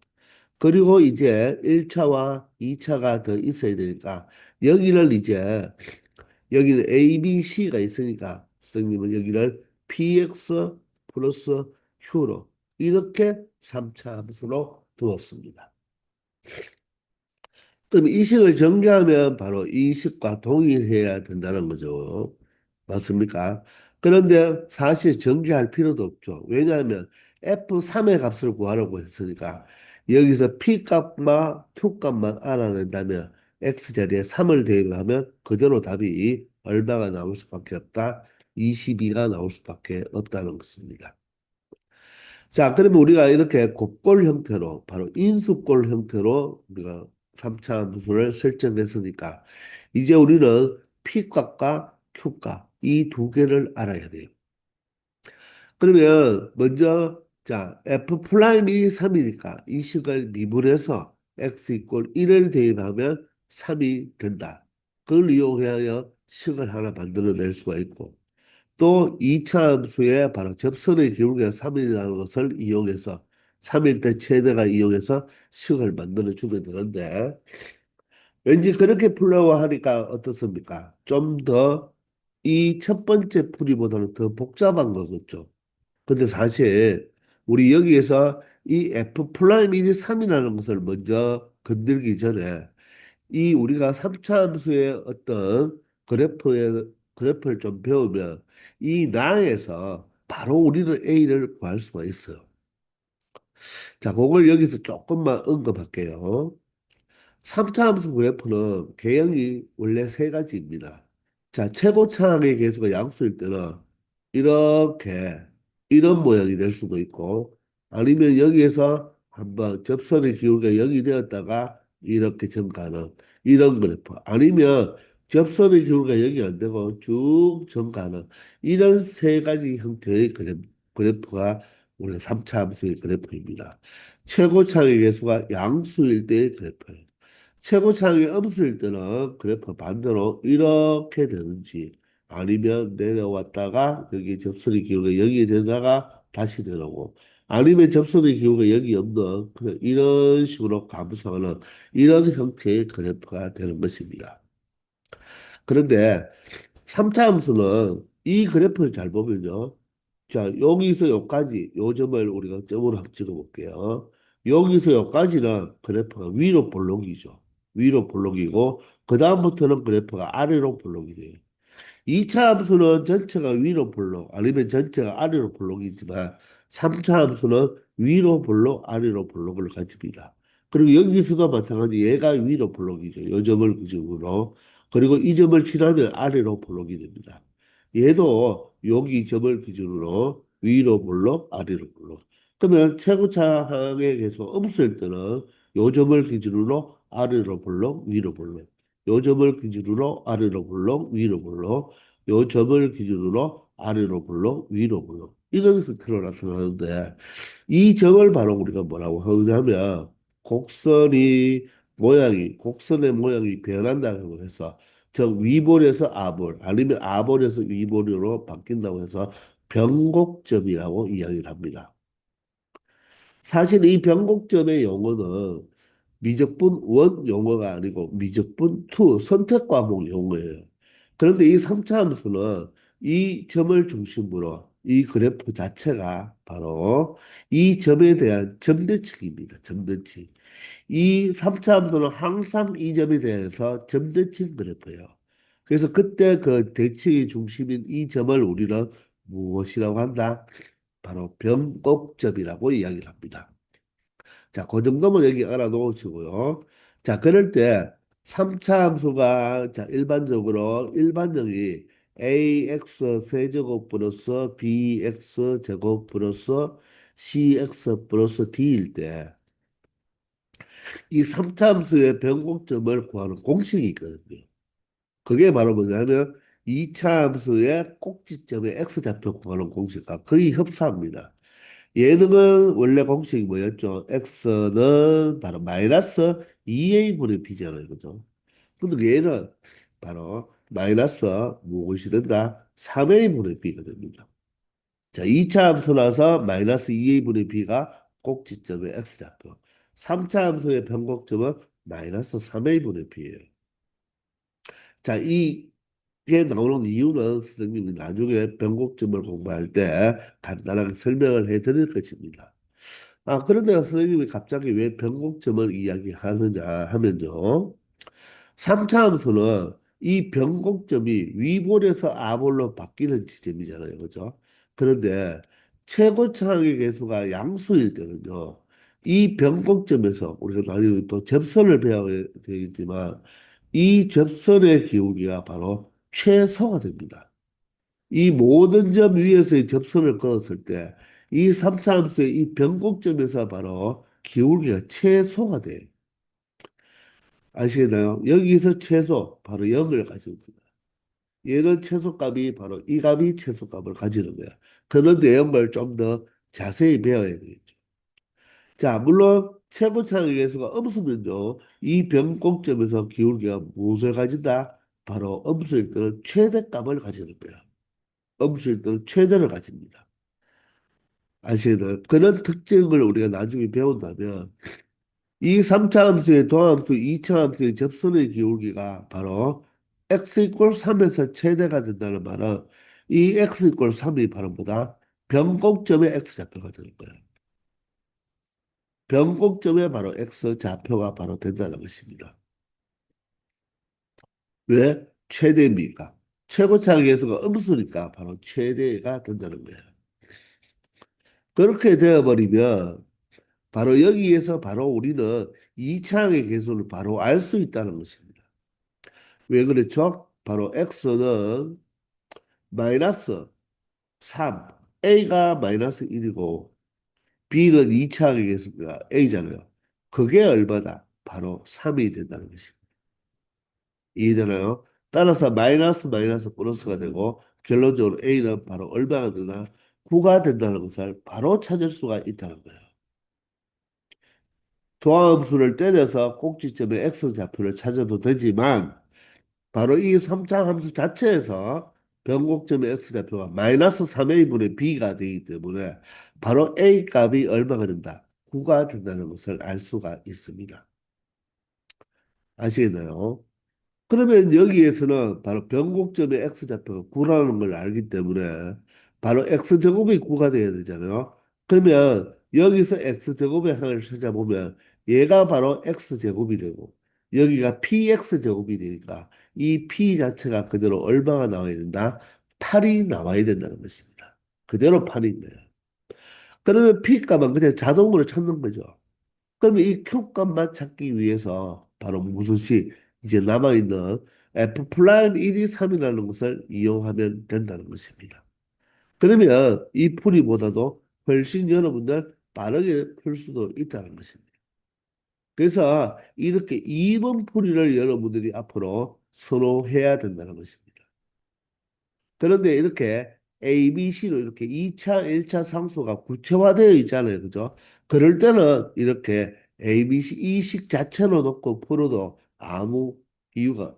그리고 이제 1차와 2차가 더 있어야 되니까 여기를 이제 여기는 a, b, c가 있으니까 선생님은 여기를 px 플러스 q로 이렇게 3차 함수로 두었습니다. 그럼 이 식을 전개하면 바로 이 식과 동일해야 된다는 거죠. 맞습니까? 그런데 사실 전개할 필요도 없죠. 왜냐하면 F3의 값을 구하라고 했으니까 여기서 P 값만 Q 값만 알아낸다면 X 자리에 3을 대입하면 그대로 답이 얼마가 나올 수밖에 없다. 22가 나올 수밖에 없다는 것입니다. 자, 그러면 우리가 이렇게 곱골 형태로 바로 인수골 형태로 우리가 3차 함수를 설정했으니까 이제 우리는 P값과 Q값 이 두 개를 알아야 돼요. 그러면 먼저 자 F 프라임이 3이니까 이 식을 미분해서 x 이꼴 1을 대입하면 3이 된다. 그걸 이용하여 식을 하나 만들어낼 수가 있고 또 2차 함수에 바로 접선의 기울기가 3이라는 것을 이용해서 3일 때 최대가 이용해서 식을 만들어 주면 되는데 왠지 그렇게 풀려고 하니까 어떻습니까? 좀 더 이 첫 번째 풀이보다는 더 복잡한 거겠죠. 근데 사실 우리 여기에서 이 f 프라임 1이 3이라는 것을 먼저 건들기 전에 이 우리가 3차 함수의 어떤 그래프를 좀 배우면 이 나에서 바로 우리는 A를 구할 수가 있어요. 자, 그걸 여기서 조금만 언급할게요. 3차 함수 그래프는 개형이 원래 세 가지입니다. 자, 최고차항의 개수가 양수일 때는 이렇게 이런 모양이 될 수도 있고 아니면 여기에서 한번 접선의 기울기가 0이 되었다가 이렇게 증가하는 이런 그래프 아니면 접선의 기울기가 0이 안 되고 쭉 증가하는 이런 세 가지 형태의 그래프가 우리 3차 함수의 그래프입니다. 최고차항의 개수가 양수일 때의 그래프예요. 최고차항이 음수일 때는 그래프 반대로 이렇게 되는지 아니면 내려왔다가 여기 접선의 기울기가 0이 되다가 다시 내려오고 아니면 접선의 기울기가 0이 없는 그냥 이런 식으로 감소하는 이런 형태의 그래프가 되는 것입니다. 그런데 3차 함수는 이 그래프를 잘 보면요. 자, 여기서 여기까지 요 점을 우리가 점으로 한번 찍어 볼게요. 여기서 여기까지는 그래프가 위로 볼록이죠. 위로 볼록이고 그 다음부터는 그래프가 아래로 볼록이 돼요. 2차 함수는 전체가 위로 볼록 아니면 전체가 아래로 볼록이지만 3차 함수는 위로 볼록 아래로 볼록을 가집니다. 그리고 여기서도 마찬가지 얘가 위로 볼록이죠. 이 점을 기준으로. 그리고 이 점을 지나면 아래로 볼록이 됩니다. 얘도 여기 점을 기준으로 위로 볼록 아래로 볼록. 그러면 최고차항의 계수 음수일 때는 요 점을 기준으로 아래로 볼록 위로 볼록. 요 점을 기준으로 아래로 볼록 위로 볼록 요 점을 기준으로 아래로 볼록 위로 볼록 이런 형태로 나타나는데 이 점을 바로 우리가 뭐라고 하냐면 곡선의 모양이 변한다고 해서 즉 위볼에서 아볼 아니면 아볼에서 위볼으로 바뀐다고 해서 변곡점이라고 이야기를 합니다. 사실 이 변곡점의 용어는 미적분 원 용어가 아니고 미적분 투 선택 과목 용어예요. 그런데 이 3차 함수는 이 점을 중심으로 이 그래프 자체가 바로 이 점에 대한 점대칭입니다. 점대칭. 이 3차 함수는 항상 이 점에 대해서 점대칭 그래프예요. 그래서 그때 그 대칭의 중심인 이 점을 우리는 무엇이라고 한다? 바로 변곡점이라고 이야기를 합니다. 자, 그 정도만 여기 알아놓으시고요. 자, 그럴 때 3차 함수가 자, 일반적으로 일반형이 ax 세제곱 플러스 bx 제곱 플러스 cx 플러스 d일 때 이 3차 함수의 변곡점을 구하는 공식이 있거든요. 그게 바로 뭐냐면 2차 함수의 꼭지점의 x좌표 구하는 공식과 거의 흡사합니다. 예능은 원래 공식이 뭐였죠? x는 바로 마이너스 2a분의 b잖아요. 그죠? 근데 얘는 바로 마이너스 무엇이 된다? 3a분의 b가 됩니다. 자, 2차 함수라서 마이너스 2a분의 b가 꼭지점의 x좌표. 3차 함수의 변곡점은 마이너스 3a분의 b예요. 자, 이게 나오는 이유는 선생님이 나중에 변곡점을 공부할 때 간단하게 설명을 해드릴 것입니다. 아, 그런데 선생님이 갑자기 왜 변곡점을 이야기하느냐 하면요. 3차 함수는 이 변곡점이 위볼에서 아볼로 바뀌는 지점이잖아요. 그죠? 그런데 최고차항의 계수가 양수일 때는요. 이 변곡점에서 우리가 나중에 또 접선을 배워야 되겠지만 이 접선의 기울기가 바로 최소가 됩니다. 이 모든 점 위에서의 접선을 그었을 때 이 3차 함수의 이 변곡점에서 바로 기울기가 최소가 돼요. 아시겠나요? 여기서 최소 바로 0을 가지는 거예요. 얘는 최소값이 바로 이 값이 최소값을 가지는 거야. 그런 내용을 좀 더 자세히 배워야 되겠죠. 자, 물론 최고차항의 계수가 음수면요. 이 변곡점에서 기울기가 무엇을 가진다? 바로 음수일 때는 최대값을 가지는 거야. 음수일 때는 최대를 가집니다. 아시겠나요? 그런 특징을 우리가 나중에 배운다면 이 3차 함수의 도함수, 2차 함수의 접선의 기울기가 바로 x 이퀄 3에서 최대가 된다는 말은 이 x 이퀄 3이 바로 뭐다? 변곡점의 x좌표가 되는 거예요. 변곡점에 바로 x좌표가 바로 된다는 것입니다. 왜? 최대입니까? 최고차항에서가 음수니까 바로 최대가 된다는 거예요. 그렇게 되어버리면 바로 여기에서 바로 우리는 2차항의 계수를 바로 알 수 있다는 것입니다. 왜 그렇죠? 바로 x는 마이너스 3, a가 마이너스 1이고 b는 2차항의 계수가 a잖아요. 그게 얼마다? 바로 3이 된다는 것입니다. 이해되나요? 따라서 마이너스 마이너스 플러스가 되고 결론적으로 a는 바로 얼마가 되나? 9가 된다는 것을 바로 찾을 수가 있다는 거예요. 도함수를 때려서 꼭지점의 x좌표를 찾아도 되지만 바로 이 3차 함수 자체에서 변곡점의 x좌표가 마이너스 3a분의 b가 되기 때문에 바로 a 값이 얼마가 된다? 9가 된다는 것을 알 수가 있습니다. 아시겠나요? 그러면 여기에서는 바로 변곡점의 x좌표가 9라는 걸 알기 때문에 바로 x제곱이 9가 돼야 되잖아요. 그러면 여기서 x제곱의 항을 찾아보면 얘가 바로 x제곱이 되고 여기가 px제곱이 되니까 이 p 자체가 그대로 얼마가 나와야 된다? 8이 나와야 된다는 것입니다. 그대로 8인 거예요. 그러면 p 값은 그냥 자동으로 찾는 거죠. 그러면 이 q 값만 찾기 위해서 바로 무슨 식 이제 남아있는 f 프라임 1이 3이라는 것을 이용하면 된다는 것입니다. 그러면 이 풀이보다도 훨씬 여러분들 빠르게 풀 수도 있다는 것입니다. 그래서 이렇게 2번 풀이를 여러분들이 앞으로 선호해야 된다는 것입니다. 그런데 이렇게 A, B, C로 이렇게 2차, 1차 상수가 구체화되어 있잖아요. 그죠? 그럴 때는 이렇게 ABC 이 식 자체로 놓고 풀어도 아무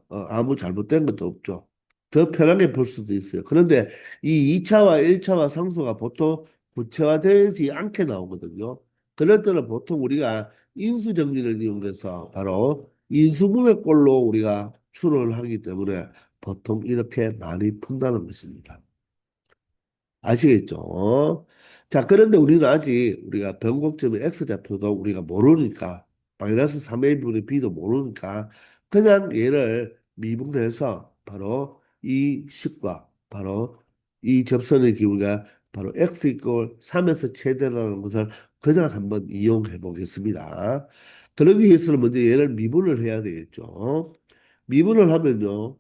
아무 잘못된 것도 없죠. 더 편하게 볼 수도 있어요. 그런데 이 2차와 1차와 상수가 보통 구체화되지 않게 나오거든요. 그럴 때는 보통 우리가 인수 정리를 이용해서 바로 인수분해꼴로 우리가 추론을 하기 때문에 보통 이렇게 많이 푼다는 것입니다. 아시겠죠? 자, 그런데 우리는 아직 우리가 변곡점의 x좌표도 우리가 모르니까 마이너스 3a 분의 b도 모르니까 그냥 얘를 미분해서 바로 이 식과 바로 이 접선의 기울기가 바로 x 이꼴 3에서 최대라는 것을 그냥 한번 이용해 보겠습니다. 그러기 위해서는 먼저 얘를 미분을 해야 되겠죠. 미분을 하면요.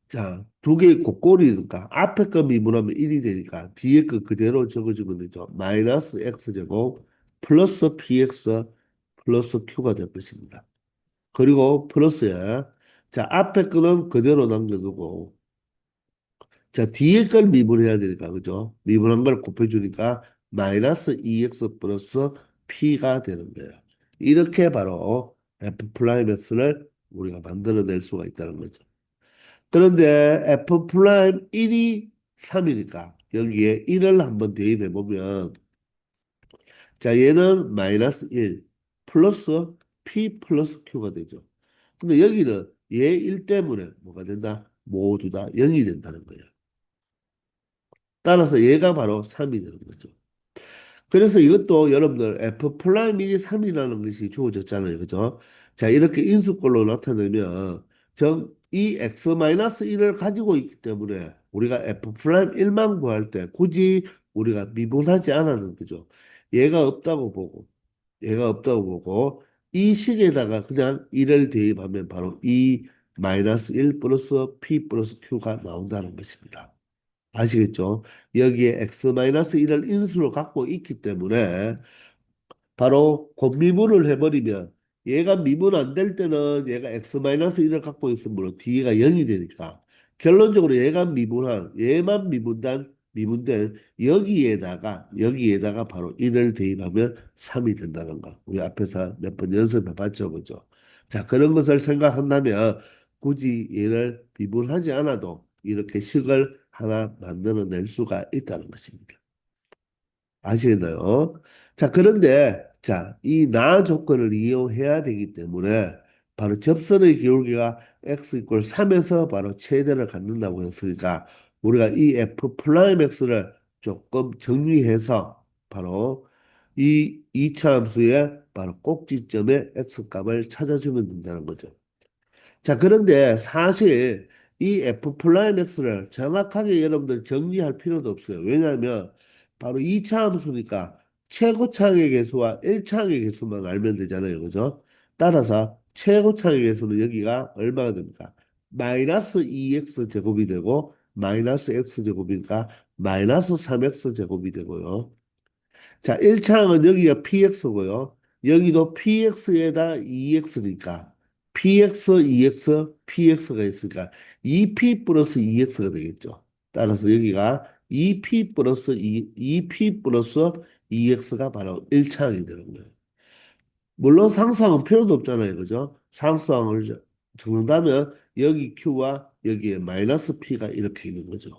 자, 두 개의 곱꼴이니까 앞에 거 미분하면 1이 되니까 뒤에 거 그대로 적어주면 되죠. 마이너스 x제곱 플러스 px 플러스 q가 될 것입니다. 그리고 플러스에 자, 앞에 거는 그대로 남겨두고 자, 뒤에 걸 미분해야 되니까 그죠? 미분한 걸 곱해주니까 마이너스 2x 플러스 p가 되는 거예요. 이렇게 바로 f 프라임 x를 우리가 만들어낼 수가 있다는 거죠. 그런데 f 프라임 1이 3이니까 여기에 1을 한번 대입해 보면 자 얘는 마이너스 1 플러스 p 플러스 q가 되죠. 근데 여기는 얘 1 때문에 뭐가 된다? 모두 다 0이 된다는 거예요. 따라서 얘가 바로 3이 되는 거죠. 그래서 이것도 여러분들 f 플라임 1이 3이라는 것이 주어졌잖아요. 그죠? 자, 이렇게 인수꼴로 나타내면 이 x-1을 가지고 있기 때문에 우리가 f 플라임 1만 구할 때 굳이 우리가 미분하지 않았는 거죠. 얘가 없다고 보고 얘가 없다고 보고 이 식에다가 그냥 1을 대입하면 바로 이 마이너스 1 플러스 p 플러스 q가 나온다는 것입니다. 아시겠죠? 여기에 x-1을 인수로 갖고 있기 때문에 바로 곱미분을 해버리면 얘가 미분 안 될 때는 얘가 x-1을 갖고 있으므로 뒤가 0이 되니까 결론적으로 얘가 미분한 얘만 미분된 여기에다가 바로 1을 대입하면 3이 된다는 거. 우리 앞에서 몇 번 연습해 봤죠, 그죠? 자, 그런 것을 생각한다면 굳이 얘를 미분하지 않아도 이렇게 식을 하나 만들어낼 수가 있다는 것입니다. 아시겠나요? 자, 그런데, 자, 이 나 조건을 이용해야 되기 때문에 바로 접선의 기울기가 x 이퀄 3에서 바로 최대를 갖는다고 했으니까 우리가 이 f 프라임 x를 조금 정리해서 바로 이 2차 함수의 바로 꼭지점의 x 값을 찾아주면 된다는 거죠. 자, 그런데 사실 이 f 플라임 x를 정확하게 여러분들 정리할 필요도 없어요. 왜냐하면 바로 2차 함수니까 최고차항의 개수와 1차항의 개수만 알면 되잖아요. 그죠? 따라서 최고차항의 개수는 여기가 얼마가 됩니까? 마이너스 2x 제곱이 되고 마이너스 x 제곱이니까 마이너스 3x 제곱이 되고요. 자, 1차항은 여기가 px고요. 여기도 px에다 2x니까 px, 2x, px가 있으니까 2p 플러스 2x가 되겠죠. 따라서 여기가 2p 플러스 2p 플러스 2x가 바로 1차항이 되는 거예요. 물론 상수항은 필요도 없잖아요. 그죠? 상수항을 적는다면 여기 q와 여기에 마이너스 p가 이렇게 있는 거죠.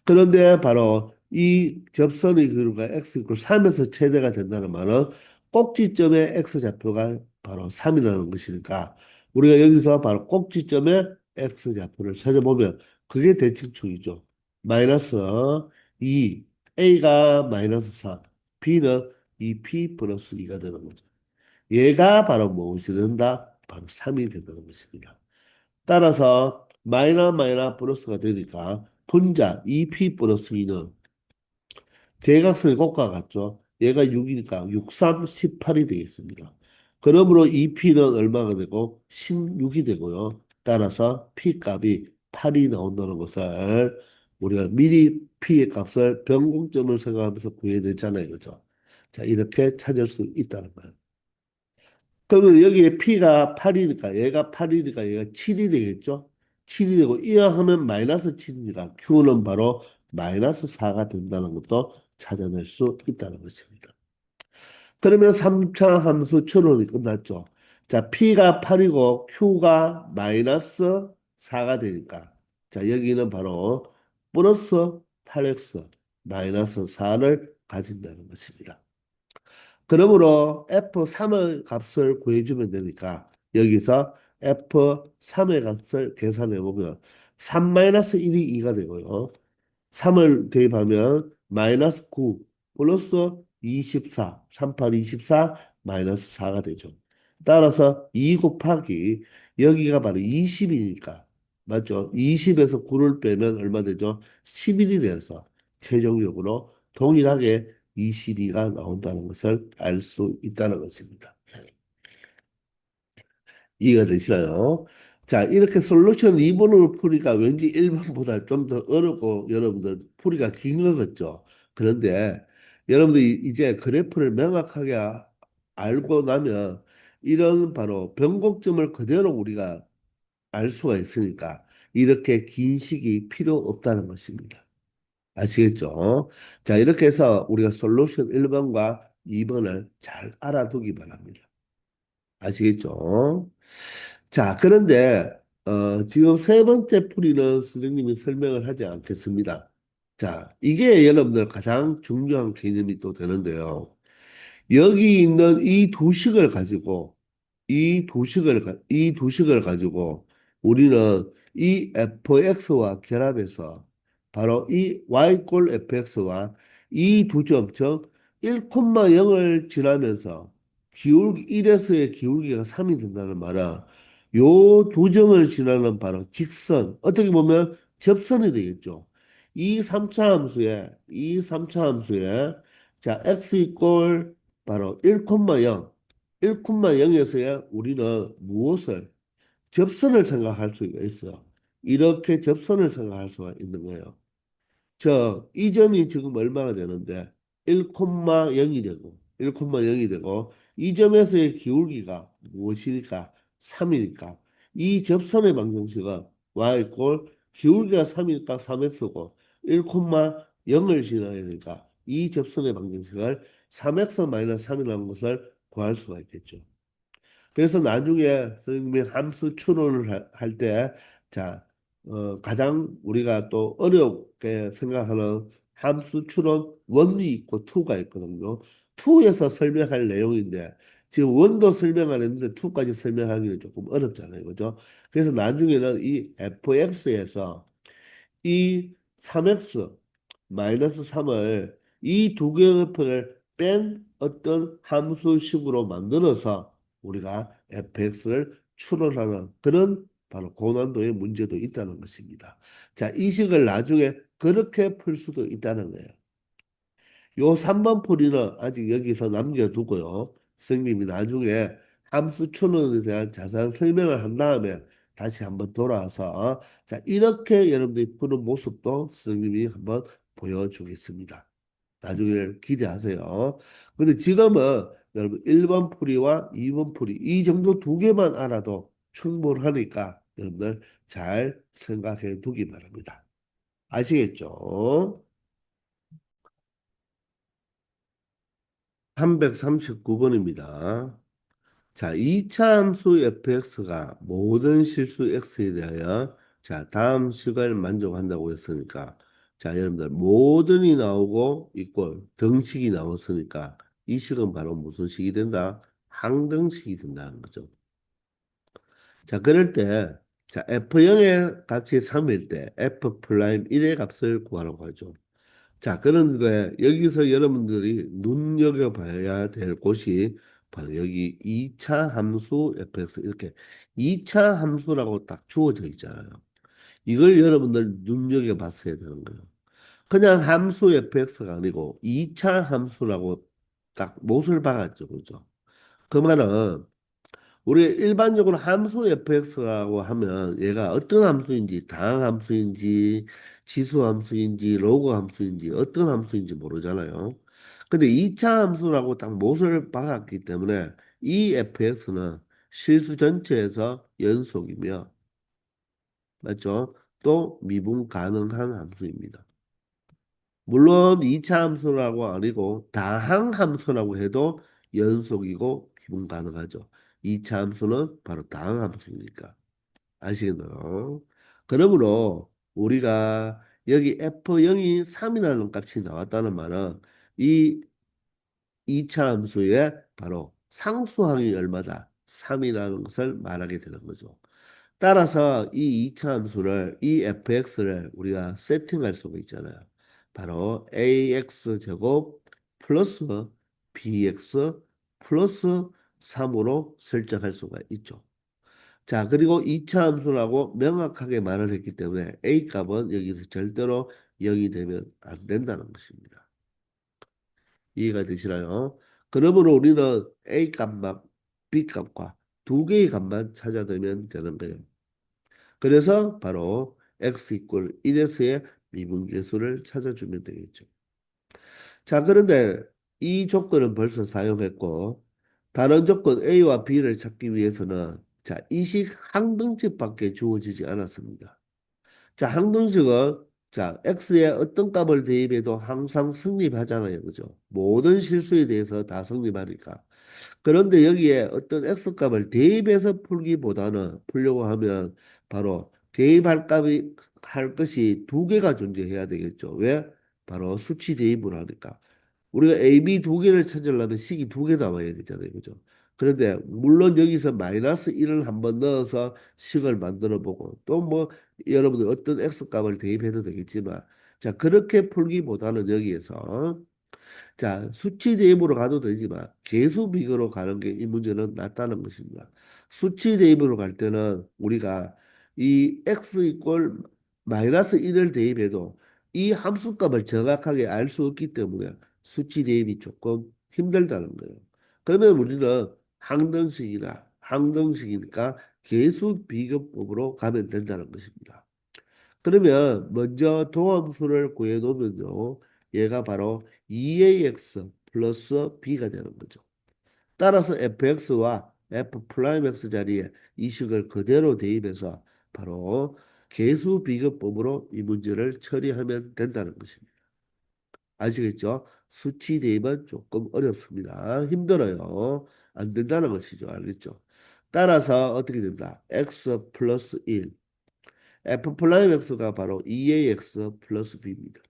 그런데 바로 이 접선의 기울기가 x 이퀄 3에서 최대가 된다는 말은 꼭지점의 x좌표가 바로 3이라는 것이니까 우리가 여기서 바로 꼭지점의 x좌표를 찾아보면 그게 대칭축이죠. 마이너스 2, a가 마이너스 4, b는 2p 플러스 2가 되는 거죠. 얘가 바로 무엇이 된다? 바로 3이 된다는 것입니다. 따라서 마이너 플러스가 되니까 분자 2p 플러스 2는 대각선의 곱과 같죠. 얘가 6이니까 6, 3, 18이 되겠습니다. 그러므로 2p는 얼마가 되고 16이 되고요. 따라서 p 값이 8이 나온다는 것을 우리가 미리 p의 값을 변공점을 생각하면서 구해야 되잖아요. 그죠? 자, 이렇게 찾을 수 있다는 거예요. 그러면 여기에 P가 8이니까 얘가 8이니까 얘가 7이 되겠죠? 7이 되고 이하하면 마이너스 7이니까 Q는 바로 마이너스 4가 된다는 것도 찾아낼 수 있다는 것입니다. 그러면 3차 함수 추론이 끝났죠. 자, P가 8이고 Q가 마이너스 4가 되니까. 자, 여기는 바로 플러스 8x 마이너스 4를 가진다는 것입니다. 그러므로 F3의 값을 구해주면 되니까 여기서 F3의 값을 계산해 보면 3-1이 2가 되고요. 3을 대입하면 마이너스 9 플러스 24, 38, 24 마이너스 4가 되죠. 따라서 2 곱하기 여기가 바로 20이니까 맞죠? 20에서 9를 빼면 얼마 되죠? 11이 돼서 최종적으로 동일하게 22가 나온다는 것을 알 수 있다는 것입니다. 이해가 되시나요? 자, 이렇게 솔루션 2번으로 풀이가 왠지 1번보다 좀 더 어렵고 여러분들 풀이가 긴 것 같죠? 그런데 여러분들 이제 그래프를 명확하게 알고 나면 이런 바로 변곡점을 그대로 우리가 알 수가 있으니까 이렇게 긴 식이 필요 없다는 것입니다. 아시겠죠? 자, 이렇게 해서 우리가 솔루션 1번과 2번을 잘 알아두기 바랍니다. 아시겠죠? 자, 그런데 지금 세 번째 풀이는 선생님이 설명을 하지 않겠습니다. 자, 이게 여러분들 가장 중요한 개념이 또 되는데요. 여기 있는 이 도식을 가지고 이 도식을 가지고 우리는 이 fx와 결합해서 바로 이 y꼴 fx와 이 두 점, 즉 1,0을 지나면서 기울기 1에서의 기울기가 3이 된다는 말은 요 두 점을 지나는 바로 직선, 어떻게 보면 접선이 되겠죠. 이 3차 함수에 자 x 이꼴 바로 1,0 1,0에서야 우리는 무엇을 접선을 생각할 수가 있어요. 이렇게 접선을 생각할 수가 있는 거예요. 이 점이 지금 얼마가 되는데 1,0이 되고 1,0이 되고 이 점에서의 기울기가 무엇이니까 3이니까 이 접선의 방정식은 y 꼴 기울기가 3이니까 3x고 1,0을 지나야 되니까 이 접선의 방정식을 3x-3이라는 것을 구할 수가 있겠죠. 그래서 나중에 선생님이 함수 추론을 할 때, 자, 가장 우리가 또 어렵게 생각하는 함수 추론 1이 있고 2가 있거든요. 2에서 설명할 내용인데, 지금 1도 설명 안 했는데 2까지 설명하기는 조금 어렵잖아요. 그죠? 그래서 나중에는 이 fx에서 이 3x 마이너스 3을 이 두 개의 표를 뺀 어떤 함수식으로 만들어서 우리가 fx를 추론하는 그런 바로 고난도의 문제도 있다는 것입니다. 자, 이 식을 나중에 그렇게 풀 수도 있다는 거예요. 요 3번 풀이는 아직 여기서 남겨두고요. 선생님이 나중에 함수 추론에 대한 자세한 설명을 한 다음에 다시 한번 돌아와서 자, 이렇게 여러분들이 푸는 모습도 선생님이 한번 보여주겠습니다. 나중에 기대하세요. 근데 지금은 여러분 1번 풀이와 2번 풀이 이 정도 두 개만 알아도 충분하니까 여러분들 잘 생각해 두기 바랍니다. 아시겠죠? 339번입니다. 자, 2차 함수 fx가 모든 실수 x에 대하여 자, 다음 식을 만족한다고 했으니까 자, 여러분들 모든이 나오고 이꼴 등식이 나왔으니까 이 식은 바로 무슨 식이 된다? 항등식이 된다는 거죠. 자, 그럴 때 자, f0의 값이 3일 때 f 프라임 1의 값을 구하라고 하죠. 자, 그런데 여기서 여러분들이 눈여겨봐야 될 곳이 바로 여기 2차 함수 fx 이렇게 2차 함수라고 딱 주어져 있잖아요. 이걸 여러분들 눈여겨봤어야 되는 거예요. 그냥 함수 fx가 아니고 2차 함수라고 딱 못을 박았죠. 그죠? 그 말은 우리 일반적으로 함수 fx라고 하면 얘가 어떤 함수인지 다항 함수인지 지수 함수인지 로그 함수인지 어떤 함수인지 모르잖아요. 근데 2차 함수라고 딱 못을 박았기 때문에 이 fx는 실수 전체에서 연속이며 맞죠? 또 미분 가능한 함수입니다. 물론 2차 함수라고 아니고 다항 함수라고 해도 연속이고 기본 가능하죠. 2차 함수는 바로 다항 함수니까. 아시겠나요? 그러므로 우리가 여기 F0이 3이라는 값이 나왔다는 말은 이 2차 함수의 바로 상수항이 얼마다? 3이라는 것을 말하게 되는 거죠. 따라서 이 2차 함수를 이 fx를 우리가 세팅할 수가 있잖아요. 바로 ax 제곱 플러스 bx 플러스 3으로 설정할 수가 있죠. 자, 그리고 2차 함수라고 명확하게 말을 했기 때문에 a 값은 여기서 절대로 0이 되면 안 된다는 것입니다. 이해가 되시나요? 그러므로 우리는 a 값만 b 값과 두 개의 값만 찾아내면 되는 거예요. 그래서 바로 x 이퀄 1에서의 미분계수를 찾아주면 되겠죠. 자, 그런데 이 조건은 벌써 사용했고 다른 조건 A와 B를 찾기 위해서는 자, 이식 항등식밖에 주어지지 않았습니다. 자, 항등식은 자, x에 어떤 값을 대입해도 항상 성립하잖아요. 그죠? 모든 실수에 대해서 다 성립하니까. 그런데 여기에 어떤 x값을 대입해서 풀기보다는 풀려고 하면 바로 대입할 값이 할 것이 두 개가 존재해야 되겠죠. 왜? 바로 수치 대입을 하니까. 우리가 A, B 두 개를 찾으려면 식이 두 개 나와야 되잖아요. 그죠? 그런데 물론 여기서 마이너스 1을 한번 넣어서 식을 만들어 보고 또 뭐 여러분들 어떤 x값을 대입해도 되겠지만 자 그렇게 풀기보다는 여기에서 자, 수치 대입으로 가도 되지만 계수 비교로 가는 게 이 문제는 낫다는 것입니다. 수치 대입으로 갈 때는 우리가 이 x 이꼴 마이너스 1을 대입해도 이 함수값을 정확하게 알 수 없기 때문에 수치 대입이 조금 힘들다는 거예요. 그러면 우리는 항등식이니까 계수 비교법으로 가면 된다는 것입니다. 그러면 먼저 도함수를 구해 놓으면요. 얘가 바로 2ax 플러스 b가 되는 거죠. 따라서 fx와 f 프라임 x 자리에 이 식을 그대로 대입해서 바로 계수 비교법으로 이 문제를 처리하면 된다는 것입니다. 아시겠죠? 수치 대입은 조금 어렵습니다. 힘들어요. 안 된다는 것이죠. 알겠죠? 따라서 어떻게 된다? x 플러스 1 f 플라임 x가 바로 2ax 플러스 b입니다.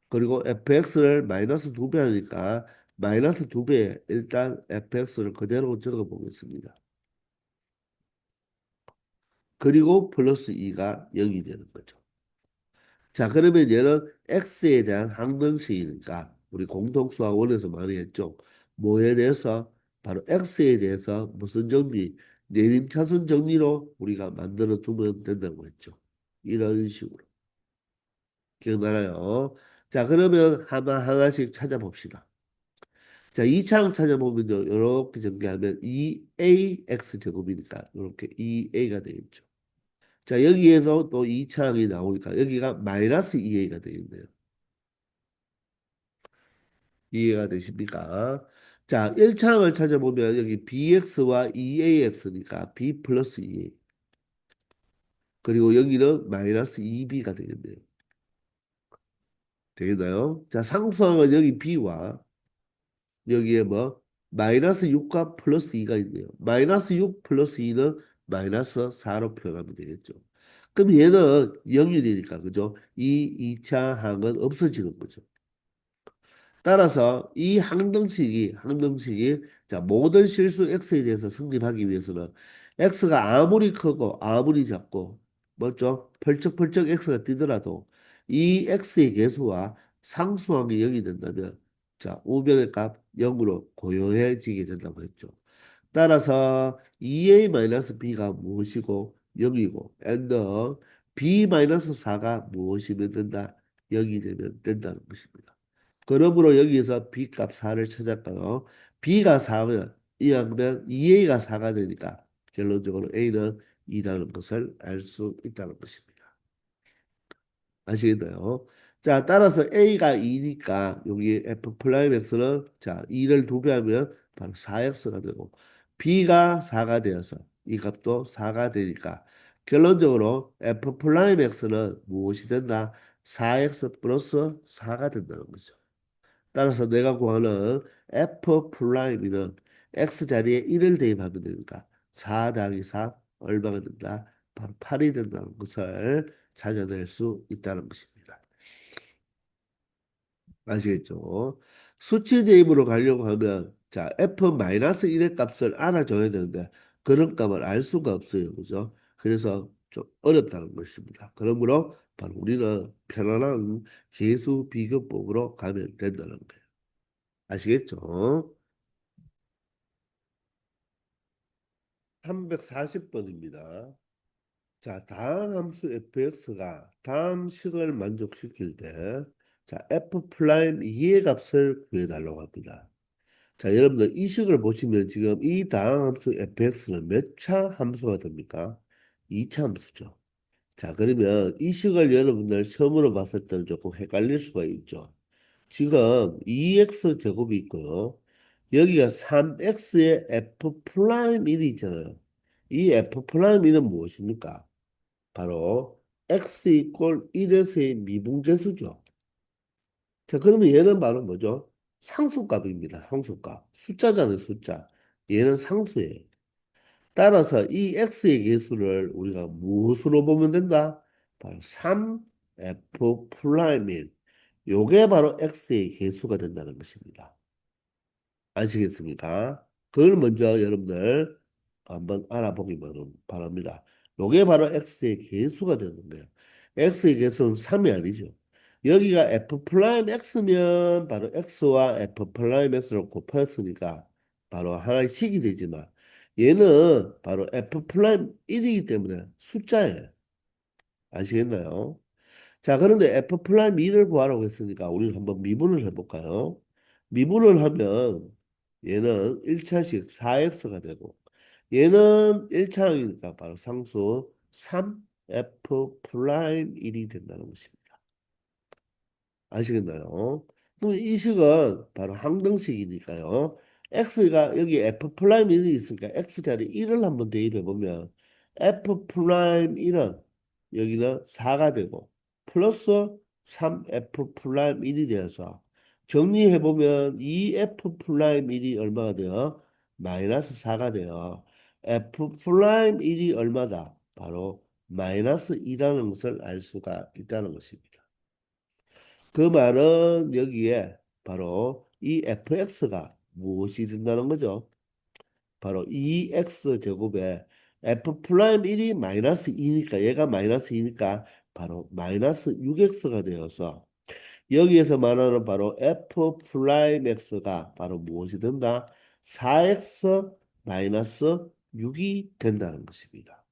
그리고 fx를 마이너스 2배 하니까 마이너스 2배에 일단 fx를 그대로 적어 보겠습니다. 그리고 플러스 2가 0이 되는 거죠. 자, 그러면 얘는 x에 대한 항등식이니까 우리 공통수학원에서 많이 했죠. 뭐에 대해서? 바로 x에 대해서 무슨 정리? 내림차순 정리로 우리가 만들어 두면 된다고 했죠. 이런 식으로. 기억나나요? 자, 그러면 하나씩 찾아봅시다. 자, 2차항 찾아보면요. 이렇게 전개하면 2ax 제곱이니까 이렇게 2a가 되겠죠. 자, 여기에서 또 2차항이 나오니까 여기가 마이너스 2a가 되겠네요. 이해가 되십니까? 자, 1차항을 찾아보면 여기 bx와 2ax니까 b 플러스 2a. 그리고 여기는 마이너스 2b가 되겠네요. 되겠나요? 자, 상수항은 여기 b와 여기에 뭐 마이너스 6과 플러스 2가 있네요. 마이너스 6 플러스 2는 마이너스 4로 표현하면 되겠죠. 그럼 얘는 0이 되니까 그죠? 이 2차 항은 없어지는 거죠. 따라서 이 항등식이 자 모든 실수 x에 대해서 성립하기 위해서는 x가 아무리 크고 아무리 작고 뭐죠? 펄쩍펄쩍 x가 뛰더라도 이 x의 개수와 상수항이 0이 된다면 자 우변의 값 0으로 고요해지게 된다고 했죠. 따라서 2a-b가 무엇이고 0이고 and b-4가 무엇이면 된다? 0이 되면 된다는 것입니다. 그러므로 여기서 b 값 4를 찾았고요. b가 4면 이하면 2a가 4가 되니까 결론적으로 a는 2라는 것을 알 수 있다는 것입니다. 아시겠나요? 자, 따라서 a가 2니까 여기 f 프라임 x는 자 2를 2배 하면 바로 4x가 되고 b가 4가 되어서 이 값도 4가 되니까 결론적으로 f 프라임 x는 무엇이 된다? 4x 플러스 4가 된다는 거죠. 따라서 내가 구하는 F 프라임이는 X 자리에 1을 대입하면 되니까 4 더하기 4 얼마가 된다? 바로 8이 된다는 것을 찾아낼 수 있다는 것입니다. 아시겠죠? 수치 대입으로 가려고 하면 자 F-1의 값을 알아줘야 되는데 그런 값을 알 수가 없어요. 그죠? 그래서 좀 어렵다는 것입니다. 그러므로 바로 우리는 편안한 계수 비교법으로 가면 된다는 거예요. 아시겠죠? 340번입니다. 자, 다음 함수 fx가 다음 식을 만족시킬 때, 자, f 프라임 2의 값을 구해달라고 합니다. 자, 여러분들 이 식을 보시면 지금 이 다음 함수 fx는 몇 차 함수가 됩니까? 2차 함수죠. 자, 그러면 이 식을 여러분들 처음으로 봤을 때는 조금 헷갈릴 수가 있죠. 지금 2x 제곱이 있고요. 여기가 3x의 f 프라임 1이 있잖아요. 이 f 프라임 1은 무엇입니까? 바로 x 이꼴 1에서의 미분계수죠. 자, 그러면 얘는 바로 뭐죠? 상수값입니다. 상수값. 숫자잖아요, 숫자. 얘는 상수예요. 따라서 이 x의 계수를 우리가 무엇으로 보면 된다? 바로 3f 프라임인 요게 바로 x의 계수가 된다는 것입니다. 아시겠습니까? 그걸 먼저 여러분들 한번 알아보기 바랍니다. 요게 바로 x의 계수가 되는 거예요. x의 계수는 3이 아니죠. 여기가 f 프라임 x면 바로 x와 f 프라임 x를 곱했으니까 바로 하나씩이 되지만 얘는 바로 f 프라임 1이기 때문에 숫자예요. 아시겠나요? 자, 그런데 f 프라임 2를 구하라고 했으니까 우리는 한번 미분을 해볼까요? 미분을 하면 얘는 1차식 4x가 되고 얘는 1차항이니까 바로 상수 3f 프라임 1이 된다는 것입니다. 아시겠나요? 그럼 이 식은 바로 항등식이니까요. x가 여기 f 프라임 1이 있으니까 x 자리 1을 한번 대입해 보면 f 프라임 1은 여기는 4가 되고 플러스 3f 프라임 1이 되어서 정리해 보면 이 f 프라임 1이 얼마가 돼요? 마이너스 4가 돼요. f 프라임 1이 얼마다? 바로 마이너스 2라는 것을 알 수가 있다는 것입니다. 그 말은 여기에 바로 이 fx가 무엇이 된다는 거죠? 바로 2x 제곱에 f 프라임 1이 마이너스 2니까 얘가 마이너스 2니까 바로 마이너스 6x가 되어서 여기에서 말하는 바로 f 프라임 x가 바로 무엇이 된다? 4x 마이너스 6이 된다는 것입니다.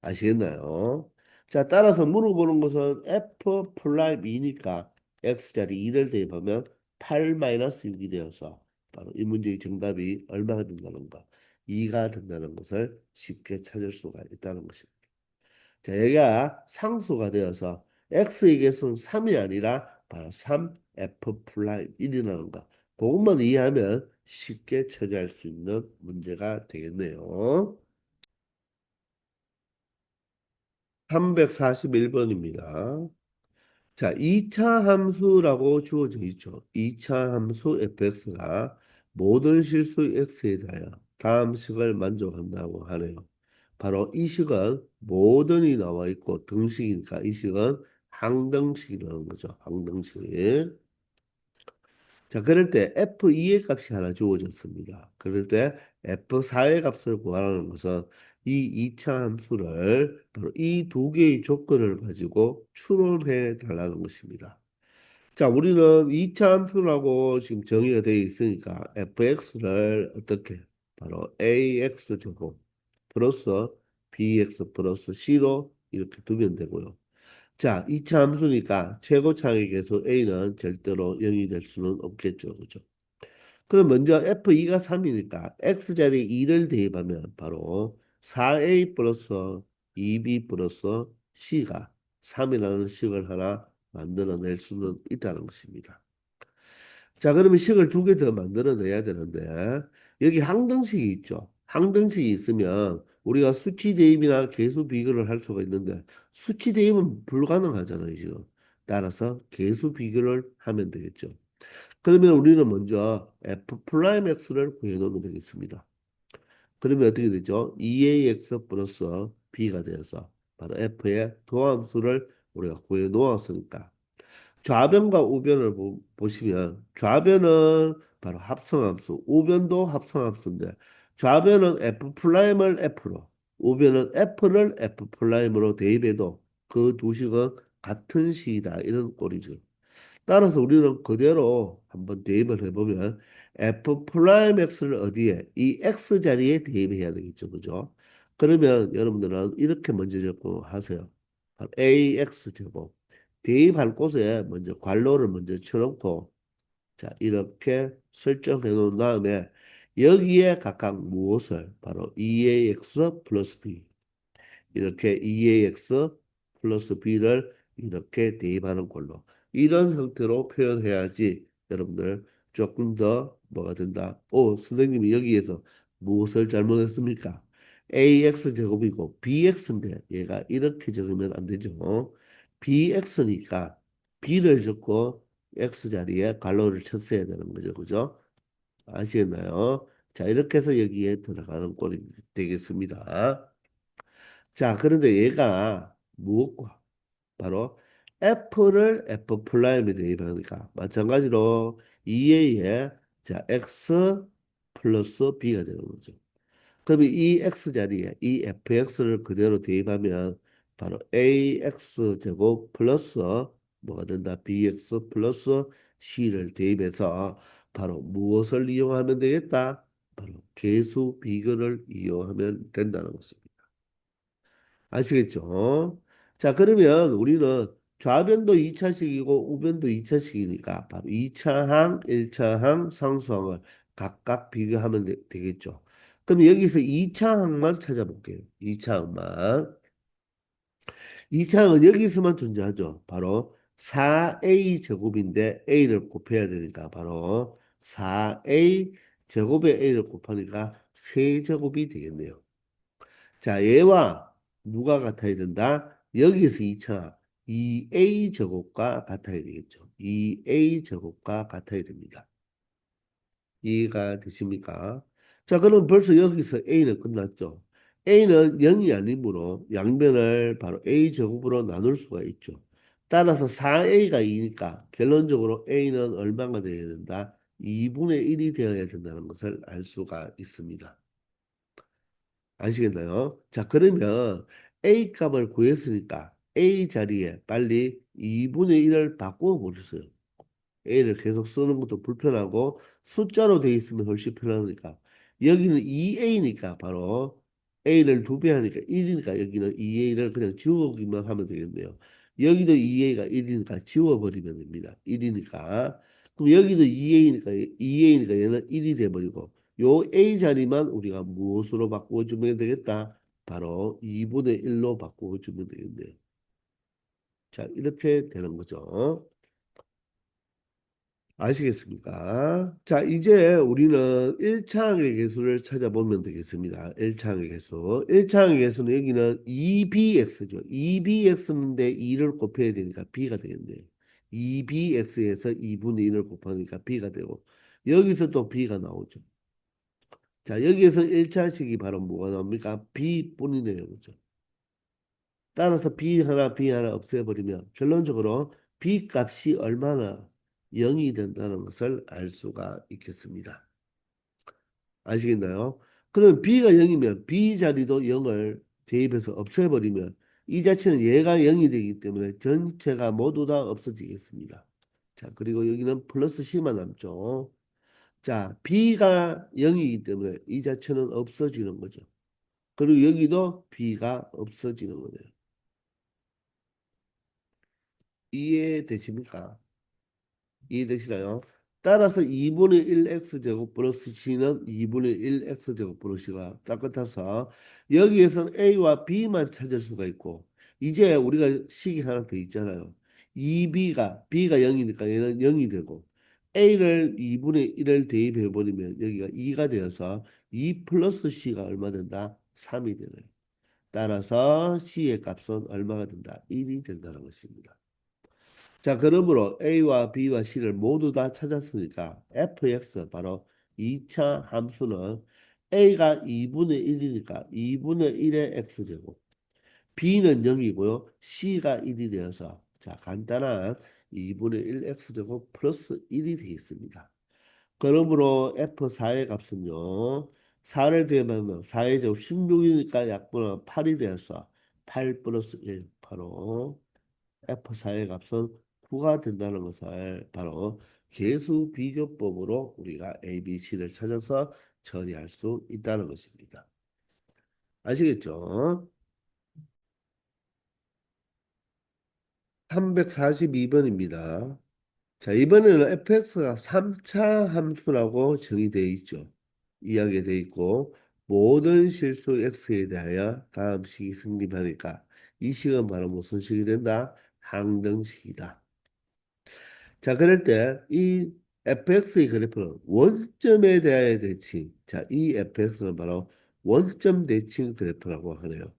아시겠나요? 자, 따라서 물어보는 것은 f 프라임 2니까 x자리 2를 대입하면 8 마이너스 6이 되어서 바로 이 문제의 정답이 얼마가 된다는 거, 2가 된다는 것을 쉽게 찾을 수가 있다는 것입니다. 자, 여기가 상수가 되어서 x의 개수는 3이 아니라 바로 3f 프라임 1이라는 거. 그것만 이해하면 쉽게 처리할 수 있는 문제가 되겠네요. 341번입니다. 자, 2차 함수라고 주어져 있죠. 2차 함수 fx가 모든 실수 x에 대하여 다음 식을 만족한다고 하네요. 바로 이 식은 모든이 나와 있고 등식이니까 이 식은 항등식이라는 거죠. 항등식. 자, 그럴 때 F2의 값이 하나 주어졌습니다. 그럴 때 F4의 값을 구하라는 것은 이 2차 함수를 바로 이 두 개의 조건을 가지고 추론해 달라는 것입니다. 자, 우리는 2차 함수라고 지금 정의가 되어 있으니까 fx를 어떻게 바로 ax 제곱 플러스 bx 플러스 c로 이렇게 두면 되고요. 자, 2차 함수니까 최고차의 계수 a는 절대로 0이 될 수는 없겠죠. 그죠? 그럼 먼저 f2가 3이니까 x자리에 2를 대입하면 바로 4a 플러스 2b 플러스 c가 3이라는 식을 하나 만들어낼 수는 있다는 것입니다. 자, 그러면 식을 두 개 더 만들어내야 되는데 여기 항등식이 있죠. 항등식이 있으면 우리가 수치 대입이나 계수 비교를 할 수가 있는데 수치 대입은 불가능하잖아요, 지금. 따라서 계수 비교를 하면 되겠죠. 그러면 우리는 먼저 f 프라임 x를 구해놓으면 되겠습니다. 그러면 어떻게 되죠? 2ax 플러스 b가 되어서 바로 f의 도함수를 우리가 구해 놓았으니까 좌변과 우변을 보시면 좌변은 바로 합성함수, 우변도 합성함수인데 좌변은 f 프라임을 f로, 우변은 f를 f 프라임으로 대입해도 그 두 식은 같은 식이다 이런 꼴이죠. 따라서 우리는 그대로 한번 대입을 해보면 f 프라임 x를 어디에? 이 x 자리에 대입해야 되겠죠. 그죠? 그러면 여러분들은 이렇게 먼저 적고하세요. ax 제곱. 대입할 곳에 먼저 괄호를 먼저 쳐놓고 자 이렇게 설정해 놓은 다음에 여기에 각각 무엇을 바로 2ax 플러스 b 이렇게 2ax 플러스 b를 이렇게 대입하는 걸로 이런 형태로 표현해야지 여러분들 조금 더 뭐가 된다. 오, 선생님이 여기에서 무엇을 잘못했습니까? ax 제곱이고 bx인데 얘가 이렇게 적으면 안 되죠. bx니까 b를 적고 x 자리에 괄호를 쳤어야 되는 거죠. 그죠? 아시겠나요? 자, 이렇게 해서 여기에 들어가는 꼴이 되겠습니다. 자, 그런데 얘가 무엇과 바로 F를 F 프라임에 대입하니까 마찬가지로 2A에 자 X 플러스 B가 되는 거죠. 그러면 이 X 자리에 이 FX를 그대로 대입하면 바로 AX 제곱 플러스 뭐가 된다? BX 플러스 C를 대입해서 바로 무엇을 이용하면 되겠다? 바로 계수 비교를 이용하면 된다는 것입니다. 아시겠죠? 자, 그러면 우리는 좌변도 2차식이고 우변도 2차식이니까 바로 2차항, 1차항, 상수항을 각각 비교하면 되겠죠. 그럼 여기서 2차항만 찾아볼게요. 2차항만. 2차항은 여기서만 존재하죠. 바로 4a 제곱인데 a를 곱해야 되니까 바로 4a 제곱에 a를 곱하니까 세제곱이 되겠네요. 자, 얘와 누가 같아야 된다? 여기서 2차 2a 제곱과 같아야 되겠죠. 2a 제곱과 같아야 됩니다. 이해가 되십니까? 자, 그럼 벌써 여기서 a는 끝났죠. a는 0이 아니므로 양변을 바로 a 제곱으로 나눌 수가 있죠. 따라서 4a가 2니까 결론적으로 a는 얼마가 되어야 된다? 2분의 1이 되어야 된다는 것을 알 수가 있습니다. 아시겠나요? 자, 그러면 A 값을 구했으니까 A 자리에 빨리 2분의 1을 바꾸어 버렸어요. A를 계속 쓰는 것도 불편하고 숫자로 돼 있으면 훨씬 편하니까 여기는 2A니까 바로 A를 두 배 하니까 1이니까 여기는 2A를 그냥 지우기만 하면 되겠네요. 여기도 2A가 1이니까 지워버리면 됩니다. 1이니까 그럼 여기도 2A니까 얘는 1이 돼버리고 요 A 자리만 우리가 무엇으로 바꾸어주면 되겠다? 바로 2분의 1로 바꾸어주면 되겠네요. 자, 이렇게 되는 거죠. 아시겠습니까? 자, 이제 우리는 1차항의 개수를 찾아보면 되겠습니다. 1차항의 개수. 1차항의 개수는 여기는 2bx죠. 2bx인데 2를 곱해야 되니까 b가 되겠네요. 2bx에서 2분의 1을 곱하니까 b가 되고 여기서 또 b가 나오죠. 자, 여기에서 1차식이 바로 뭐가 나옵니까? b뿐이네요. 그죠? 따라서 B 하나 없애버리면 결론적으로 B 값이 얼마나 0이 된다는 것을 알 수가 있겠습니다. 아시겠나요? 그럼 B가 0이면 B 자리도 0을 대입해서 없애버리면 이 자체는 얘가 0이 되기 때문에 전체가 모두 다 없어지겠습니다. 자, 그리고 여기는 플러스 C만 남죠. 자, B가 0이기 때문에 이 자체는 없어지는 거죠. 그리고 여기도 B가 없어지는 거네요. 이해되십니까? 이해되시나요? 따라서 2분의 1x제곱 플러스 c는 2분의 1x제곱 플러스 c가 똑같아서 여기에서는 a와 b만 찾을 수가 있고 이제 우리가 식이 하나 더 있잖아요. 2b가 0이니까 얘는 0이 되고 a를 2분의 1을 대입해 버리면 여기가 2가 되어서 2 플러스 c가 얼마 된다? 3이 되네요. 따라서 c의 값은 얼마가 된다? 1이 된다는 것입니다. 자, 그러므로 A와 B와 C를 모두 다 찾았으니까 fx 바로 2차 함수는 A가 2분의 1이니까 2분의 1의 x제곱, B는 0이고요. C가 1이 되어서 자, 간단한 2분의 1 x제곱 플러스 1이 되겠습니다. 그러므로 F4의 값은요. 4를 대면 4의 제곱 16이니까 약분하면 8이 되어서 8 플러스 1 바로 F4의 값은 9가 된다는 것을 바로 계수 비교법으로 우리가 A, B, C를 찾아서 처리할 수 있다는 것입니다. 아시겠죠? 342번입니다. 자, 이번에는 fx가 3차 함수라고 정의되어 있죠. 이야기가 되어 있고 모든 실수 x에 대하여 다음 식이 성립하니까 이 식은 바로 무슨 식이 된다? 항등식이다. 자, 그럴 때 이 fx의 그래프는 원점에 대하여 대칭. 자, 이 fx는 바로 원점 대칭 그래프라고 하네요.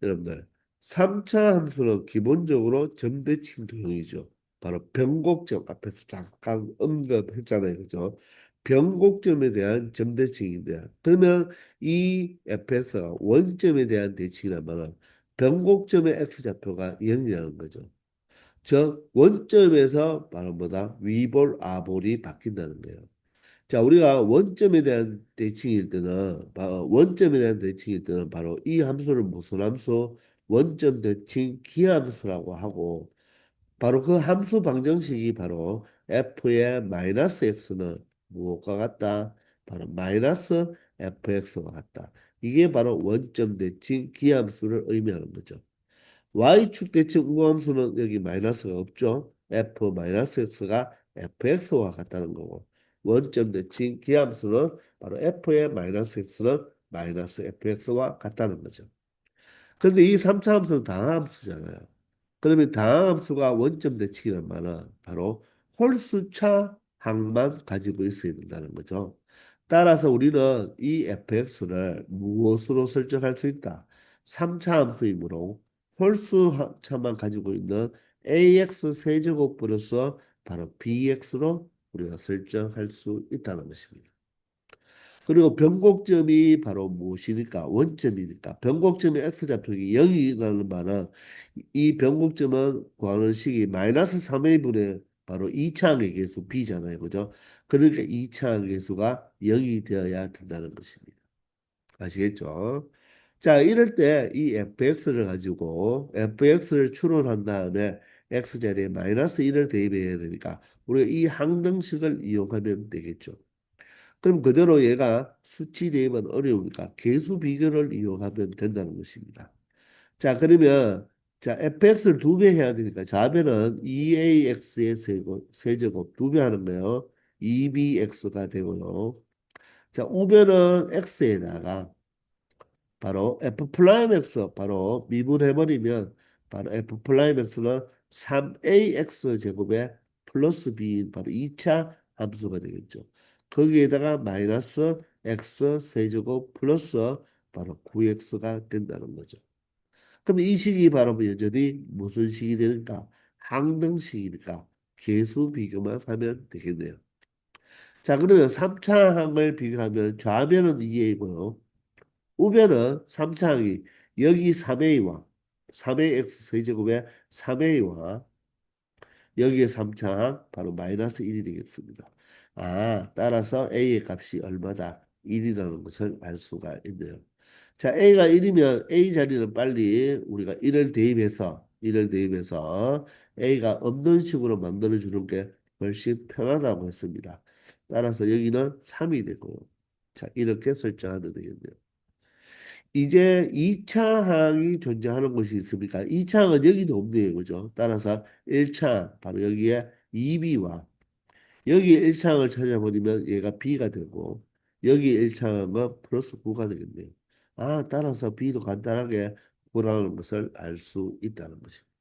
여러분들 3차 함수는 기본적으로 점대칭 도형이죠. 바로 변곡점 앞에서 잠깐 언급했잖아요. 그죠? 변곡점에 대한 점대칭인데 그러면 이 fx가 원점에 대한 대칭이라면 변곡점의 x좌표가 0이라는 거죠. 저 원점에서 바로 뭐다? 위볼 아볼이 바뀐다는 거예요. 자, 우리가 원점에 대한 대칭일 때는 바로 이 함수를 무슨 함수? 원점 대칭 기함수라고 하고 바로 그 함수 방정식이 바로 f의 마이너스 x는 무엇과 같다? 바로 마이너스 fx와 같다. 이게 바로 원점 대칭 기함수를 의미하는 거죠. y축 대칭 우함수는 여기 마이너스가 없죠. f 마이너스 x가 fx와 같다는 거고 원점 대칭 기함수는 바로 f의 마이너스 x는 마이너스 fx와 같다는 거죠. 그런데 이 3차 함수는 다함수잖아요. 그러면 다함수가 원점 대칭이란 말은 바로 홀수차 항만 가지고 있어야 된다는 거죠. 따라서 우리는 이 fx를 무엇으로 설정할 수 있다? 3차 함수이므로 홀수차만 가지고 있는 ax 세제곱 플러스 바로 bx로 우리가 설정할 수 있다는 것입니다. 그리고 변곡점이 바로 무엇이니까? 원점이니까. 변곡점의 x좌표기 0이라는 말은 이 변곡점은 구하는 식이 마이너스 3의 분의 바로 2차항의 계수 b잖아요. 그죠? 그러니까 2차항 계수가 0이 되어야 된다는 것입니다. 아시겠죠? 자, 이럴 때 이 fx를 가지고 fx를 추론한 다음에 x자리에 마이너스 1을 대입해야 되니까 우리가 이 항등식을 이용하면 되겠죠. 그럼 그대로 얘가 수치 대입은 어려우니까 계수 비교를 이용하면 된다는 것입니다. 자, 그러면 자, fx를 2배 해야 되니까 좌변은 2ax의 세제곱 2배 하는 거예요. 2bx가 되고요. 자, 우변은 x에다가 바로 f 프라임 x 바로 미분해버리면 바로 f 프라임 x는 3ax 제곱에 플러스 b인 바로 2차 함수가 되겠죠. 거기에다가 마이너스 x 세제곱 플러스 바로 9x가 된다는 거죠. 그럼 이 식이 바로 뭐 여전히 무슨 식이 되는가? 항등식이니까 계수 비교만 하면 되겠네요. 자, 그러면 3차 항을 비교하면 좌변은 2a고요. 우변은 3차항이 여기 3a와 3ax 세제곱에 3a와 여기에 3차항 바로 마이너스 1이 되겠습니다. 아, 따라서 a의 값이 얼마다? 1이라는 것을 알 수가 있네요. 자, a가 1이면 a 자리는 빨리 우리가 1을 대입해서 a가 없는 식으로 만들어 주는 게 훨씬 편하다고 했습니다. 따라서 여기는 3이 되고요. 자, 이렇게 설정하면 되겠네요. 이제 2차 항이 존재하는 곳이 있습니까? 2차 항은 여기도 없네요. 그죠? 따라서 1차 바로 여기에 2b와 여기 1차 항을 찾아버리면 얘가 b가 되고 여기 1차 항은 플러스 9가 되겠네요. 아, 따라서 b도 간단하게 9라는 것을 알 수 있다는 것입니다.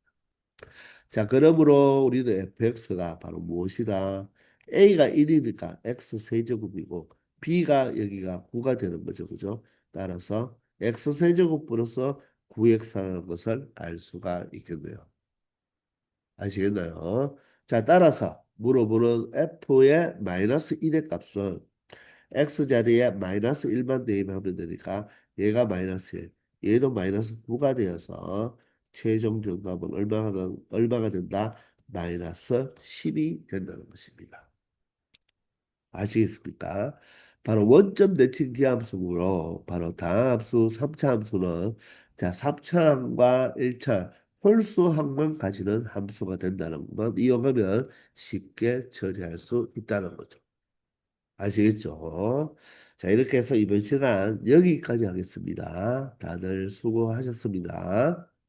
자, 그러므로 우리는 fx가 바로 무엇이다? a가 1이니까 x 세제곱이고 b가 여기가 9가 되는 거죠. 그죠? 따라서 x 세제곱 플러스 9x라는 것을 알 수가 있겠네요. 아시겠나요? 자, 따라서 물어보는 f의 마이너스 1의 값은 x자리에 마이너스 1만 대입하면 되니까 얘가 마이너스 1, 얘도 마이너스 9가 되어서 최종 정답은 얼마가 된다? 마이너스 10이 된다는 것입니다. 아시겠습니까? 바로 원점 대칭 기함수로 바로 다음 함수 3차 함수는 자 3차항과 1차 홀수항만 가지는 함수가 된다는 것만 이용하면 쉽게 처리할 수 있다는 거죠. 아시겠죠? 자, 이렇게 해서 이번 시간 여기까지 하겠습니다. 다들 수고하셨습니다.